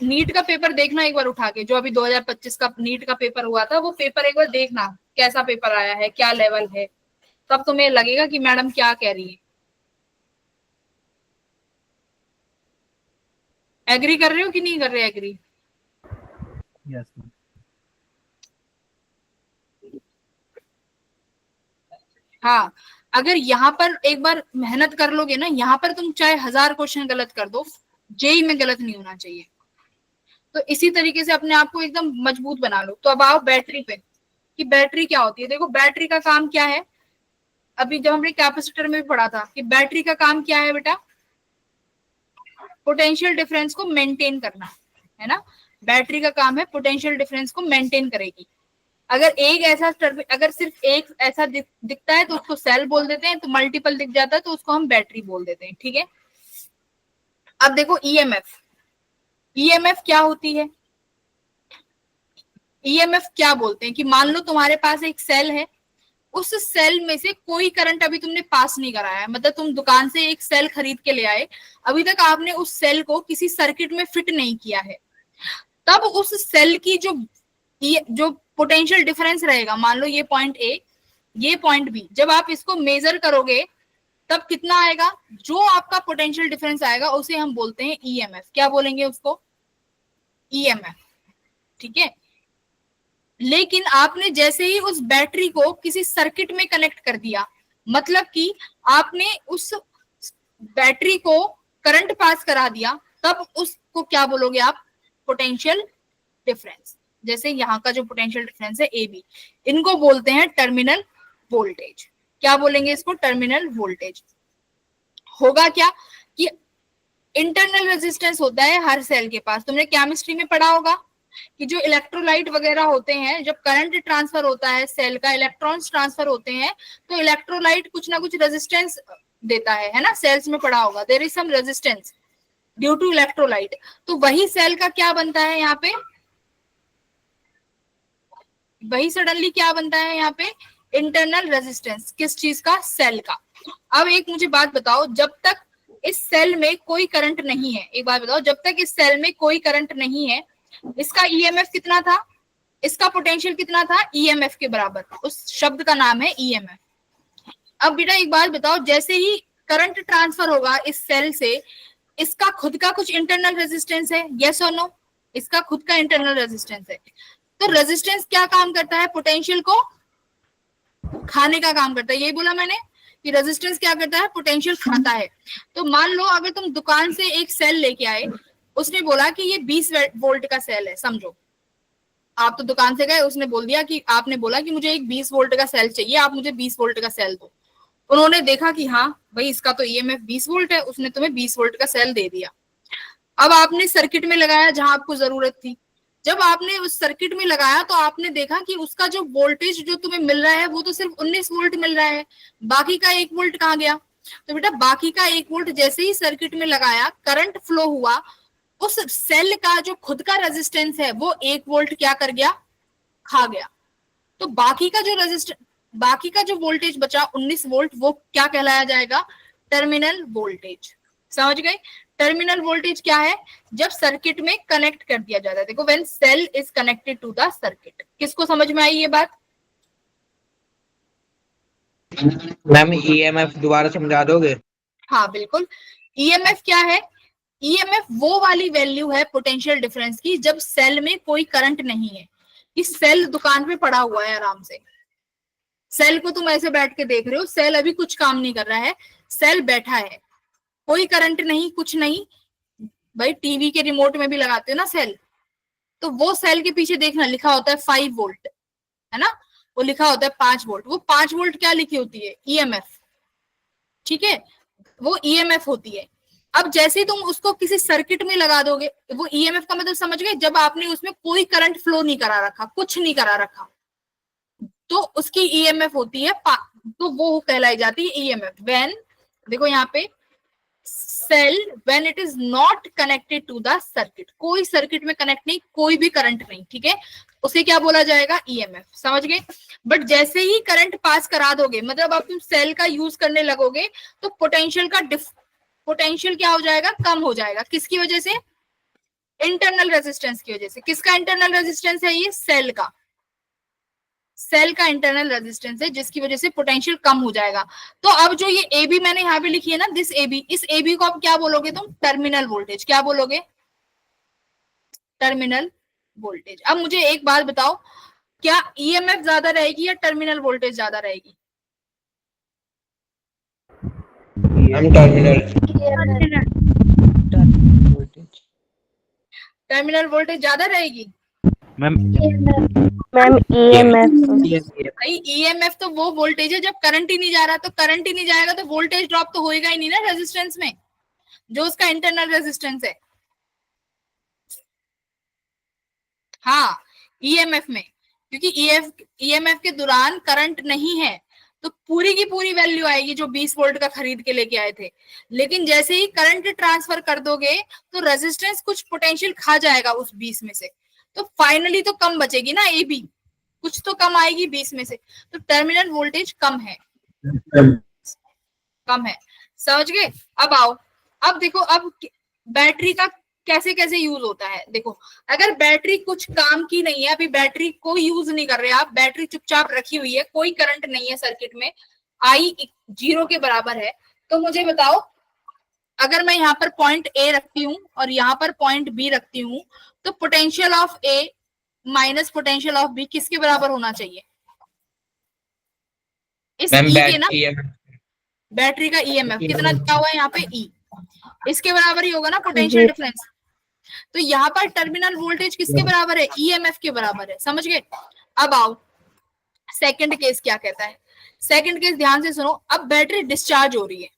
नीट का पेपर देखना एक बार उठा के, जो अभी 2025 का नीट का पेपर हुआ था, वो पेपर एक बार देखना कैसा पेपर आया है, क्या लेवल है, तब तुम्हें लगेगा कि मैडम क्या कह रही है। एग्री कर रहे हो कि नहीं कर रहे? एग्री? Yes ma'am. हाँ, अगर यहाँ पर एक बार मेहनत कर लोगे ना, यहाँ पर तुम चाहे 1000 क्वेश्चन गलत कर दो, जेई में गलत नहीं होना चाहिए। तो इसी तरीके से अपने आप को एकदम मजबूत बना लो। तो अब आओ बैटरी पे, कि बैटरी क्या होती है। देखो बैटरी का काम क्या है, अभी जब हमने कैपेसिटर में भी पढ़ा था कि बैटरी का काम क्या है बेटा, पोटेंशियल डिफरेंस को मेंटेन करना, है ना। बैटरी का काम है पोटेंशियल डिफरेंस को मेंटेन करेगी। अगर एक ऐसा अगर सिर्फ एक ऐसा दिखता है तो उसको सेल बोल देते हैं, तो मल्टीपल दिख जाता है तो उसको हम बैटरी बोल देते हैं, ठीक है। अब देखो ईएमएफ, ईएमएफ क्या होती है, ईएमएफ क्या बोलते हैं कि मान लो तुम्हारे पास एक सेल है, उस सेल में से कोई करंट अभी तुमने पास नहीं कराया है, मतलब तुम दुकान से एक सेल खरीद के ले आए, अभी तक आपने उस सेल को किसी सर्किट में फिट नहीं किया है, तब उस सेल की जो पोटेंशियल डिफरेंस रहेगा, मान लो ये पॉइंट ए, ये पॉइंट बी, जब आप इसको मेजर करोगे तब कितना आएगा, जो आपका पोटेंशियल डिफरेंस आएगा उसे हम बोलते हैं ईएमएफ। क्या बोलेंगे उसको? ईएमएफ, ठीक है। लेकिन आपने जैसे ही उस बैटरी को किसी सर्किट में कनेक्ट कर दिया, मतलब कि आपने उस बैटरी को करंट पास करा दिया, तब उसको क्या बोलोगे आप? Potential difference. जैसे यहाँ का जो पोटेंशियल डिफरेंस है ए बी, इनको बोलते हैं टर्मिनल वोल्टेज। क्या बोलेंगे इसको? Terminal voltage. होगा क्या कि इंटरनल रेजिस्टेंस होता है हर सेल के पास। तुमने केमिस्ट्री में पढ़ा होगा कि जो इलेक्ट्रोलाइट वगैरह होते हैं, जब करंट ट्रांसफर होता है सेल का, इलेक्ट्रॉन्स ट्रांसफर होते हैं, तो इलेक्ट्रोलाइट कुछ ना कुछ रेजिस्टेंस देता है ना। सेल्स में पढ़ा होगा, there is some resistance due to electrolyte. तो वही सेल का क्या बनता है यहाँ पे, वही सडनली क्या बनता है यहाँ पे? Internal resistance. किस चीज का? सेल का। अब एक मुझे बात बताओ, जब तक इस सेल में कोई करंट नहीं है, एक बात बताओ, जब तक इस सेल में कोई करंट नहीं है, इसका ईएमएफ कितना था, इसका पोटेंशियल कितना था? ईएमएफ के बराबर। उस शब्द का नाम है ईएमएफ। अब बेटा एक बात बताओ, जैसे ही करंट ट्रांसफर होगा इस सेल से, इसका खुद का कुछ इंटरनल रेजिस्टेंस है, यस और नो? इसका खुद का इंटरनल रेजिस्टेंस है। तो रेजिस्टेंस क्या काम करता है? पोटेंशियल को खाने का काम करता है। यही बोला मैंने कि रेजिस्टेंस क्या करता है? पोटेंशियल खाता है। तो मान लो अगर तुम दुकान से एक सेल लेके आए, उसने बोला कि ये 20 वोल्ट का सेल है, समझो। आप तो दुकान से गए, उसने बोल दिया कि, आपने बोला कि मुझे एक 20 वोल्ट का सेल चाहिए, आप मुझे 20 वोल्ट का सेल दो। उन्होंने देखा कि हाँ भाई इसका तो ईएमएफ 20 वोल्ट है, उसने तुम्हें 20 वोल्ट का सेल दे दिया। अब आपने सर्किट में लगाया जहां आपको जरूरत थी। जब आपने उस सर्किट में लगाया तो आपने देखा कि उसका जो वोल्टेज जो तुम्हें मिल रहा है वो तो सिर्फ 19 वोल्ट मिल रहा है, बाकी का 1 वोल्ट कहाँ गया? तो बेटा बाकी का 1 वोल्ट जैसे ही सर्किट में लगाया, करंट फ्लो हुआ, उस सेल का जो खुद का रेजिस्टेंस है वो 1 वोल्ट क्या कर गया? खा गया। तो बाकी का जो वोल्टेज बचा 19 वोल्ट, वो क्या कहलाया जाएगा? Terminal voltage. समझ गए? टर्मिनल वोल्टेज क्या है? जब सर्किट में कनेक्ट कर दिया जाता है। देखो when cell is connected to the circuit. किसको समझ में आई ये बात? मैम ईएमएफ दोबारा समझा दोगे? हाँ बिल्कुल। ईएमएफ क्या है? ईएमएफ वो वाली वैल्यू है पोटेंशियल डिफरेंस की जब सेल में कोई करंट नहीं है। इस सेल दुकान पे पड़ा हुआ है आराम से, सेल को तुम ऐसे बैठ के देख रहे हो, सेल अभी कुछ काम नहीं कर रहा है, सेल बैठा है, कोई करंट नहीं, कुछ नहीं। भाई टीवी के रिमोट में भी लगाते हो ना सेल, तो वो सेल के पीछे देखना लिखा होता है 5 वोल्ट, है ना, वो लिखा होता है 5 वोल्ट। वो 5 वोल्ट क्या लिखी होती है? ईएमएफ। ठीक है, वो ईएमएफ होती है। अब जैसे ही तुम उसको किसी सर्किट में लगा दोगे, वो ईएमएफ का मतलब समझ गए? जब आपने उसमें कोई करंट फ्लो नहीं करा रखा, कुछ नहीं करा रखा, तो उसकी ईएमएफ होती है, तो वो कहलाई जाती है ईएमएफ। व्हेन, देखो यहाँ पे, cell when it is not connected to the circuit, कोई सर्किट में कनेक्ट नहीं, कोई भी करंट नहीं, ठीक है, उसे क्या बोला जाएगा? ईएमएफ। समझ गए? बट जैसे ही करंट पास करा दोगे, मतलब अब तुम सेल का यूज करने लगोगे, तो पोटेंशियल का पोटेंशियल क्या हो जाएगा, कम हो जाएगा। किसकी वजह से, इंटरनल रेजिस्टेंस की वजह से। किसका इंटरनल रेजिस्टेंस है ये, सेल का, सेल का इंटरनल रेजिस्टेंस है, जिसकी वजह से पोटेंशियल कम हो जाएगा। तो अब जो ये ए बी मैंने यहाँ पे लिखी है ना, दिस ए बी, इस ए बी को अब क्या बोलोगे तुम, टर्मिनल वोल्टेज। क्या बोलोगे, टर्मिनल वोल्टेज। अब मुझे एक बात बताओ, क्या ईएमएफ ज्यादा रहेगी या टर्मिनल वोल्टेज ज्यादा रहेगी? Ma'am terminal. Voltage. Terminal voltage ज्यादा रहेगी। Ma'am ma'am EMF। भाई ईएमएफ तो वो वोल्टेज है जब करंट ही नहीं जा रहा, तो करंट ही नहीं जाएगा तो वोल्टेज ड्रॉप तो होएगा ही नहीं ना रेजिस्टेंस में, जो उसका इंटरनल रेजिस्टेंस है। हाँ, ईएमएफ में, क्योंकि ईएमएफ के दौरान करंट नहीं है, तो पूरी की पूरी वैल्यू आएगी जो 20 वोल्ट का खरीद के लेके आए थे। लेकिन जैसे ही करंट ट्रांसफर कर दोगे तो रेजिस्टेंस कुछ पोटेंशियल खा जाएगा उस 20 में से, तो फाइनली तो कम बचेगी ना ए बी, कुछ तो कम आएगी 20 में से, तो टर्मिनल वोल्टेज कम है, कम है। समझ गए? अब आओ, अब देखो, अब बैटरी का कैसे कैसे यूज होता है। देखो, अगर बैटरी कुछ काम की नहीं है, अभी बैटरी को यूज नहीं कर रहे आप, बैटरी चुपचाप रखी हुई है, कोई करंट नहीं है सर्किट में, आई 0 के बराबर है, तो मुझे बताओ, अगर मैं यहाँ पर पॉइंट ए रखती हूँ और यहाँ पर पॉइंट बी रखती हूँ, तो potential of A minus potential of B किसके बराबर होना चाहिए? इस मैम ई के ना, बैटरी बैटरी का ईएमएफ कितना दिया हुआ है यहाँ पे, ई, इसके बराबर ही होगा ना पोटेंशियल डिफरेंस। तो यहाँ पर टर्मिनल वोल्टेज किसके बराबर है, ईएमएफ के बराबर है। समझ गए? अब आओ, सेकंड केस क्या कहता है। सेकंड केस ध्यान से सुनो। अब बैटरी डिस्चार्ज हो रही है।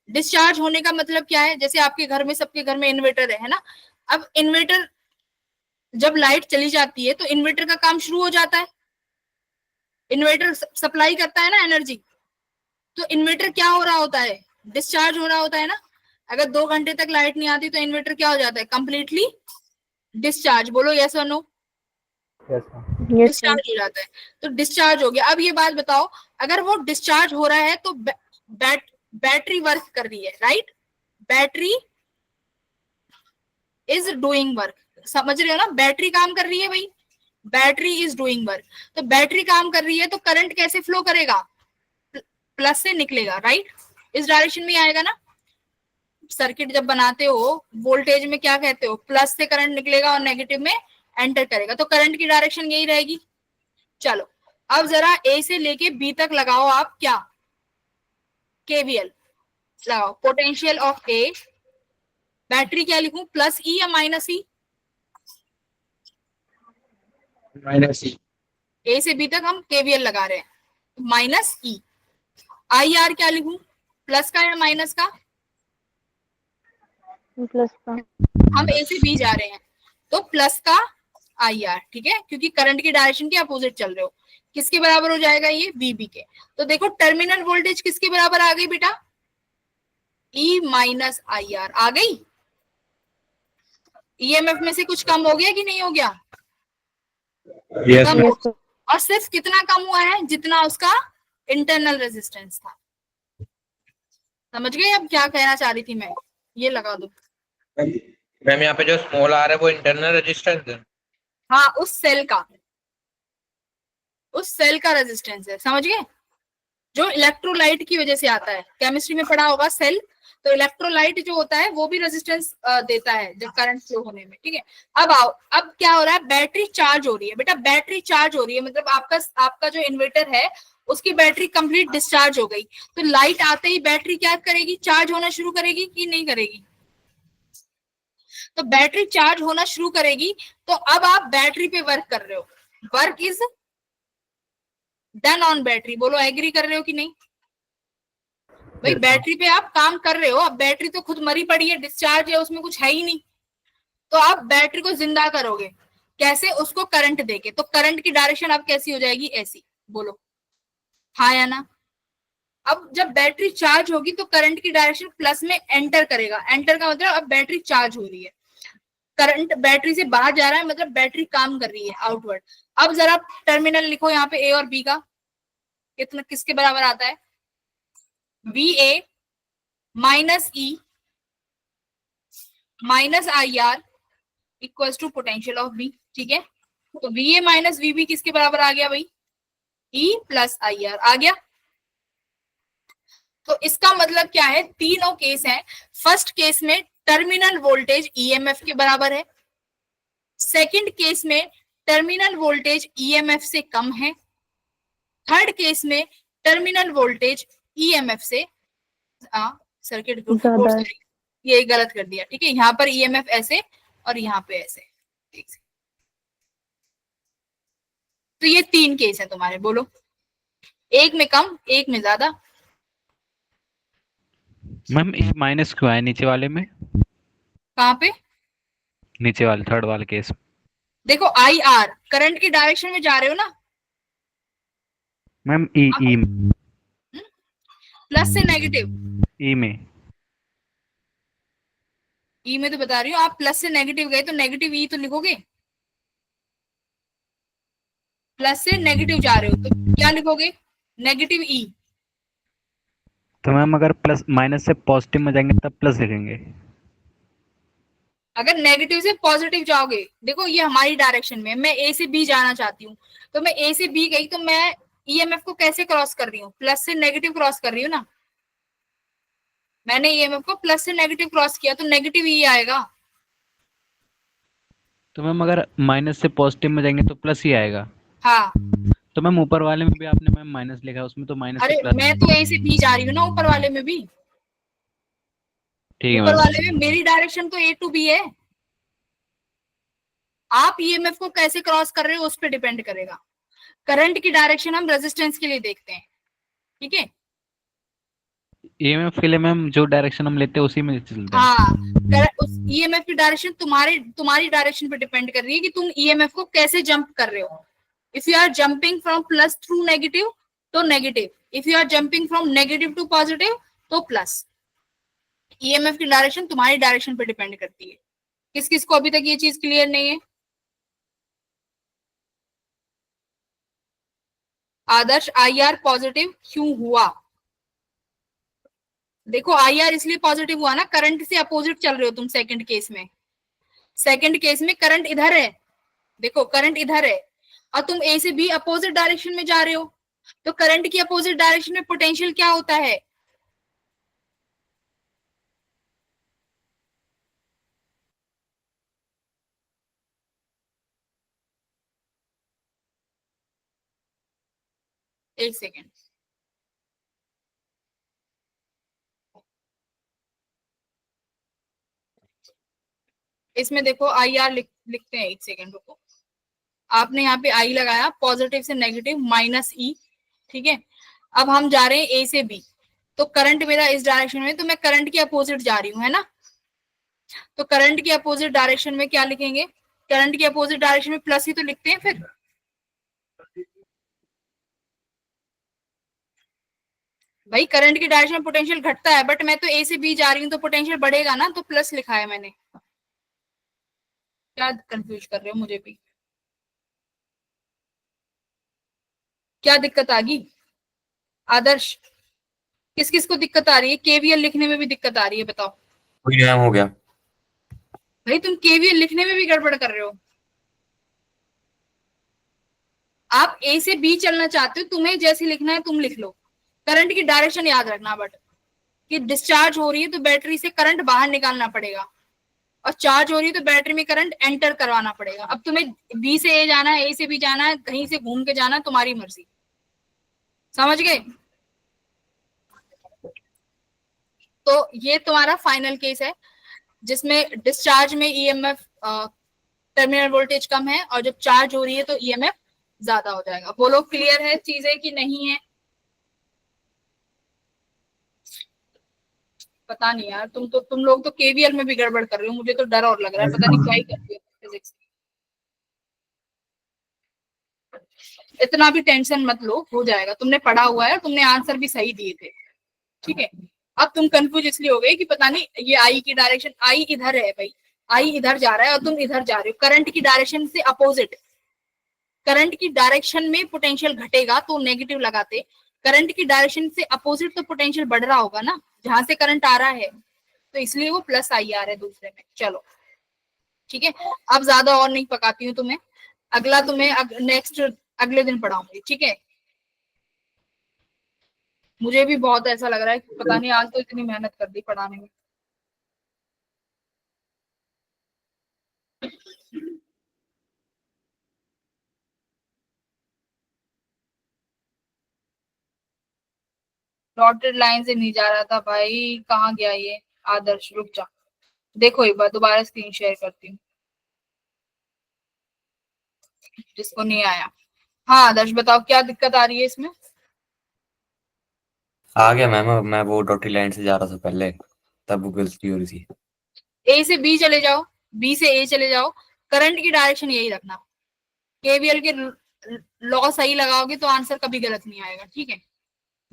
डिस्चार्ज होने का मतलब क्या है, जैसे आपके घर में, सबके घर में इन्वर्टर है ना। अब इन्वर्टर जब लाइट चली जाती है तो इन्वर्टर का काम शुरू हो जाता है, इन्वर्टर सप्लाई करता है ना एनर्जी, तो इन्वर्टर क्या हो रहा होता है, डिस्चार्ज हो रहा होता है ना। अगर 2 घंटे तक लाइट नहीं आती तो इन्वर्टर क्या हो जाता है, कंप्लीटली डिस्चार्ज। बोलो यस और नो, डिस्चार्ज हो जाता है। तो डिस्चार्ज हो गया। अब ये बात बताओ, अगर वो डिस्चार्ज हो रहा है तो बैटरी वर्क कर रही है, right, battery is doing work. समझ रहे हो ना, बैटरी काम कर रही है भाई, बैटरी इज डूइंग वर्क। तो बैटरी काम कर रही है तो करंट कैसे फ्लो करेगा, प्लस से निकलेगा, राइट, इस डायरेक्शन में आएगा ना। सर्किट जब बनाते हो वोल्टेज में क्या कहते हो, प्लस से करंट निकलेगा और नेगेटिव में एंटर करेगा, तो करंट की डायरेक्शन यही रहेगी। चलो अब जरा ए से लेके बी तक लगाओ आप क्या, केवीएल लगाओ। पोटेंशियल ऑफ ए, बैटरी क्या लिखूं, प्लस ई या माइनस ई, माइनस ई। ए से बी तक हम केवीएल लगा रहे हैं, माइनस ई। आई आर क्या लिखूं, प्लस का या माइनस का, प्लस का। हम ए से बी जा रहे हैं तो प्लस का आई आर, ठीक है, क्योंकि करंट की डायरेक्शन के अपोजिट चल रहे हो। किसके बराबर हो जाएगा ये, वीबी के। तो देखो टर्मिनल वोल्टेज किसके बराबर आ गई बेटा, ई माइनस आई आर आ गई। ईएमएफ में से कुछ कम हो गया कि नहीं हो गया, यस कम मैम। हो, और सिर्फ कितना कम हुआ है, जितना उसका इंटरनल रेजिस्टेंस था। समझ गए अब क्या कहना चाह रही थी मैं, ये लगा दो। मैम यहाँ पे जो स्मॉल आ रहा है वो इंटरनल रेजिस्टेंस है। हाँ, उस सेल का, उस सेल का रेजिस्टेंस है। समझ गए, जो इलेक्ट्रोलाइट की वजह से आता है, केमिस्ट्री में पढ़ा होगा सेल, तो इलेक्ट्रोलाइट जो होता है वो भी रेजिस्टेंस देता है जब करंट फ्लो होने में, ठीक है। अब आओ, अब क्या हो रहा है, बैटरी चार्ज हो रही है बेटा, बैटरी चार्ज हो रही है, मतलब आपका जो इन्वर्टर है उसकी बैटरी कंप्लीट डिस्चार्ज हो गई, तो लाइट आते ही बैटरी क्या करेगी, चार्ज होना शुरू करेगी कि नहीं करेगी। तो बैटरी चार्ज होना शुरू करेगी, तो अब आप बैटरी पे वर्क कर रहे हो, work is done on battery. बोलो एग्री कर रहे हो कि नहीं भाई, बैटरी पे आप काम कर रहे हो। अब बैटरी तो खुद मरी पड़ी है, डिस्चार्ज है, उसमें कुछ है ही नहीं, तो आप बैटरी को जिंदा करोगे कैसे, उसको करंट देके। तो करंट की डायरेक्शन अब कैसी हो जाएगी, ऐसी। बोलो हाँ या ना। अब जब बैटरी चार्ज होगी तो करंट की डायरेक्शन प्लस में एंटर करेगा, एंटर का मतलब अब बैटरी चार्ज हो रही है, करंट बैटरी से बाहर जा रहा है, मतलब बैटरी काम कर रही है आउटवर्ड। अब जरा टर्मिनल लिखो यहाँ पे ए और बी का, कितना किसके बराबर आता है, V A minus E minus I R equal to potential of B, ठीक है। तो V A minus V B किसके बराबर आ गया भाई, ई प्लस आई आर आ गया। तो इसका मतलब क्या है, तीनों केस हैं। फर्स्ट केस में टर्मिनल वोल्टेज ईएमएफ के बराबर है, सेकंड केस में टर्मिनल वोल्टेज ईएमएफ से कम है, थर्ड केस में टर्मिनल वोल्टेज ईएमएफ से सर्किट ज्यादा है। ये गलत कर दिया, ठीक है। यहाँ पर ईएमएफ ऐसे और यहाँ पे ऐसे, ठीक है। तो ये तीन केस है तुम्हारे, बोलो एक में कम एक में ज्यादा। मैम ये माइनस क्यों है नीचे वाले में? कहाँ पे? नीचे वाले थर्ड वाले केस। देखो आई आर करंट की डायरेक्शन में जा रहे हो ना मैम ई ई प्लस से नेगेटिव, ई में ई में तो बता रही हूँ, आप प्लस से नेगेटिव गए तो नेगेटिव ई तो लिखोगे, प्लस से नेगेटिव जा रहे हो तो क्या लिखोगे, नेगेटिव ई। तो मैम अगर प्लस माइनस से पॉजिटिव में जाएंगे तब प्लस लिखेंगे। अगर नेगेटिव से पॉजिटिव जाओगे, देखो ये हमारी डायरेक्शन में, मैं ए से बी जाना चाहती हूँ, तो मैं ए से बी गई तो मैं ईएमएफ को कैसे क्रॉस कर रही हूँ, प्लस से नेगेटिव क्रॉस कर रही हूँ ना। मैंने ईएमएफ को प्लस से नेगेटिव क्रॉस किया तो नेगेटिव ई आएगा। तो मैम अगर माइनस से पॉजिटिव में जाएंगे तो प्लस ही आएगा। हाँ, तो मैम ऊपर वाले में भी आपने मैम माइनस लिखा है, उसमें तो माइनस अरे से प्लस। मैं तो ए से बी जा रही हूँ ना, ऊपर वाले में भी, ठीक है ऊपर मैम। वाले में मेरी डायरेक्शन तो ए टू बी है। आप ईएमएफ को कैसे क्रॉस कर रहे हो उस पर डिपेंड करेगा। करंट की डायरेक्शन हम रेजिस्टेंस के लिए देखते हैं, ठीक है। ईएमएफ के लिए मैम जो डायरेक्शन हम लेते हैं उसी में चलते हैं। हाँ, उस ईएमएफ की डायरेक्शन तुम्हारी डायरेक्शन पे डिपेंड कर रही है कि तुम ईएमएफ को कैसे जंप कर रहे हो। If you are jumping from plus through negative तो negative, if you are jumping from negative to positive तो प्लस। ईएमएफ की डायरेक्शन तुम्हारी डायरेक्शन पे डिपेंड करती है। किस किस को अभी तक ये चीज क्लियर नहीं है? आदर्श आई आर पॉजिटिव क्यों हुआ? देखो आई आर इसलिए पॉजिटिव हुआ ना, करंट से अपोजिट चल रहे हो तुम। सेकंड केस में, सेकंड केस में करंट इधर है, देखो करंट इधर है और तुम ए से बी अपोजिट डायरेक्शन में जा रहे हो, तो करंट की अपोजिट डायरेक्शन में पोटेंशियल क्या होता है? एक सेकेंड, इसमें देखो आई आर लिखते हैं, एक सेकेंड रुको। आपने यहाँ पे आई लगाया, पॉजिटिव से नेगेटिव माइनस ई, ठीक है। अब हम जा रहे हैं ए से बी, तो करंट मेरा इस डायरेक्शन में, तो मैं करंट के अपोजिट जा रही हूँ, है ना। तो करंट के अपोजिट डायरेक्शन में क्या लिखेंगे? करंट के अपोजिट डायरेक्शन में प्लस ही तो लिखते हैं फिर। भाई करंट की डायरेक्शन में पोटेंशियल घटता है, बट मैं तो ए से बी जा रही हूँ तो पोटेंशियल बढ़ेगा ना, तो प्लस लिखा है मैंने। क्या कंफ्यूज कर रहे हो मुझे भी? क्या दिक्कत आ गई? आदर्श किस किस को दिक्कत आ रही है? केवीएल लिखने में भी दिक्कत आ रही है, बताओ। कोई नाम हो गया। भाई तुम केवीएल लिखने में भी गड़बड़ कर रहे हो। आप ए से बी चलना चाहते हो, तुम्हें जैसे लिखना है तुम लिख लो। करंट की डायरेक्शन याद रखना, बट कि डिस्चार्ज हो रही है तो बैटरी से करंट बाहर निकालना पड़ेगा, और चार्ज हो रही है तो बैटरी में करंट एंटर करवाना पड़ेगा। अब तुम्हें बी से ए जाना है, ए से बी जाना है, कहीं से घूम के जाना है, तुम्हारी मर्जी। समझ गए? तो ये तुम्हारा फाइनल केस है जिसमें डिस्चार्ज में ईएमएफ टर्मिनल वोल्टेज कम है, और जब चार्ज हो रही है तो ईएमएफ ज्यादा हो जाएगा। बोलो क्लियर है चीजें कि नहीं है? पता नहीं यार, तुम लोग तो केवीएल में भी गड़बड़ कर रहे हो, मुझे तो डर और लग रहा है, पता नहीं क्या ही कर रही हो फिजिक्स। इतना भी टेंशन मत लो, हो जाएगा। तुमने पढ़ा हुआ है, तुमने आंसर भी सही दिए थे, ठीक है। अब तुम कंफ्यूज इसलिए हो गए कि पता नहीं ये आई की डायरेक्शन, आई इधर है भाई, आई इधर जा रहा है और तुम इधर जा रहे हो। करंट की डायरेक्शन से अपोजिट, करंट की डायरेक्शन में पोटेंशियल घटेगा तो नेगेटिव लगाते, करंट की डायरेक्शन से अपोजिट तो पोटेंशियल बढ़ रहा होगा ना, जहां से करंट आ रहा है। तो इसलिए वो प्लस आई आ रहा है दूसरे में। चलो ठीक है, अब ज्यादा और नहीं पकाती हूँ तुम्हें, अगला तुम्हें नेक्स्ट अगले दिन पढ़ाऊंगी, ठीक है। मुझे भी बहुत ऐसा लग रहा है कि पता नहीं आज तो इतनी मेहनत कर दी पढ़ाने में। डॉटेड लाइन से नहीं जा रहा था भाई, कहाँ गया ये आदर्श, रुक जा, देखो एक बार दोबारा स्क्रीन शेयर करती हूँ जिसको नहीं आया। हाँ आदर्श बताओ क्या दिक्कत आ रही है इसमें। आ गया मैम, मैं वो डॉटेड लाइन से जा रहा था पहले, तब वो गलती हो रही थी। ए से बी चले जाओ, बी से ए चले जाओ, करंट की डायरेक्शन यही रखना, केवीएल के लॉ सही लगाओगे तो आंसर कभी गलत नहीं आएगा, ठीक है।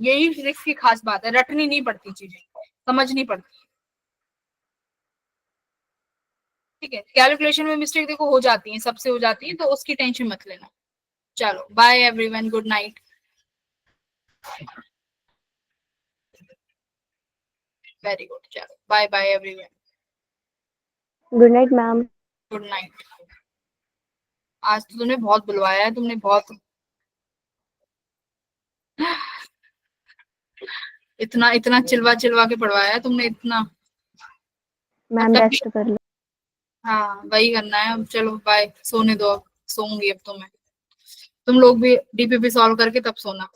यही फिजिक्स की खास बात है, रटनी नहीं पड़ती चीजें, समझनी पड़ती, ठीक है। कैलकुलेशन में मिस्टेक देखो हो जाती है, सबसे हो जाती है, तो उसकी टेंशन मत लेना। चलो bye everyone, good night. Very good, चलो bye bye everyone, good night ma'am. Good night. आज तो तुमने बहुत बुलवाया है, तुमने बहुत इतना इतना चिलवा चिलवा के पढ़वाया है तुमने इतना। मैम तब भी रेस्ट कर लो। हाँ वही करना है अब, चलो बाय, सोने दो अब, सोऊंगी अब तो मैं, तुम लोग भी डीपीपी सॉल्व करके तब सोना।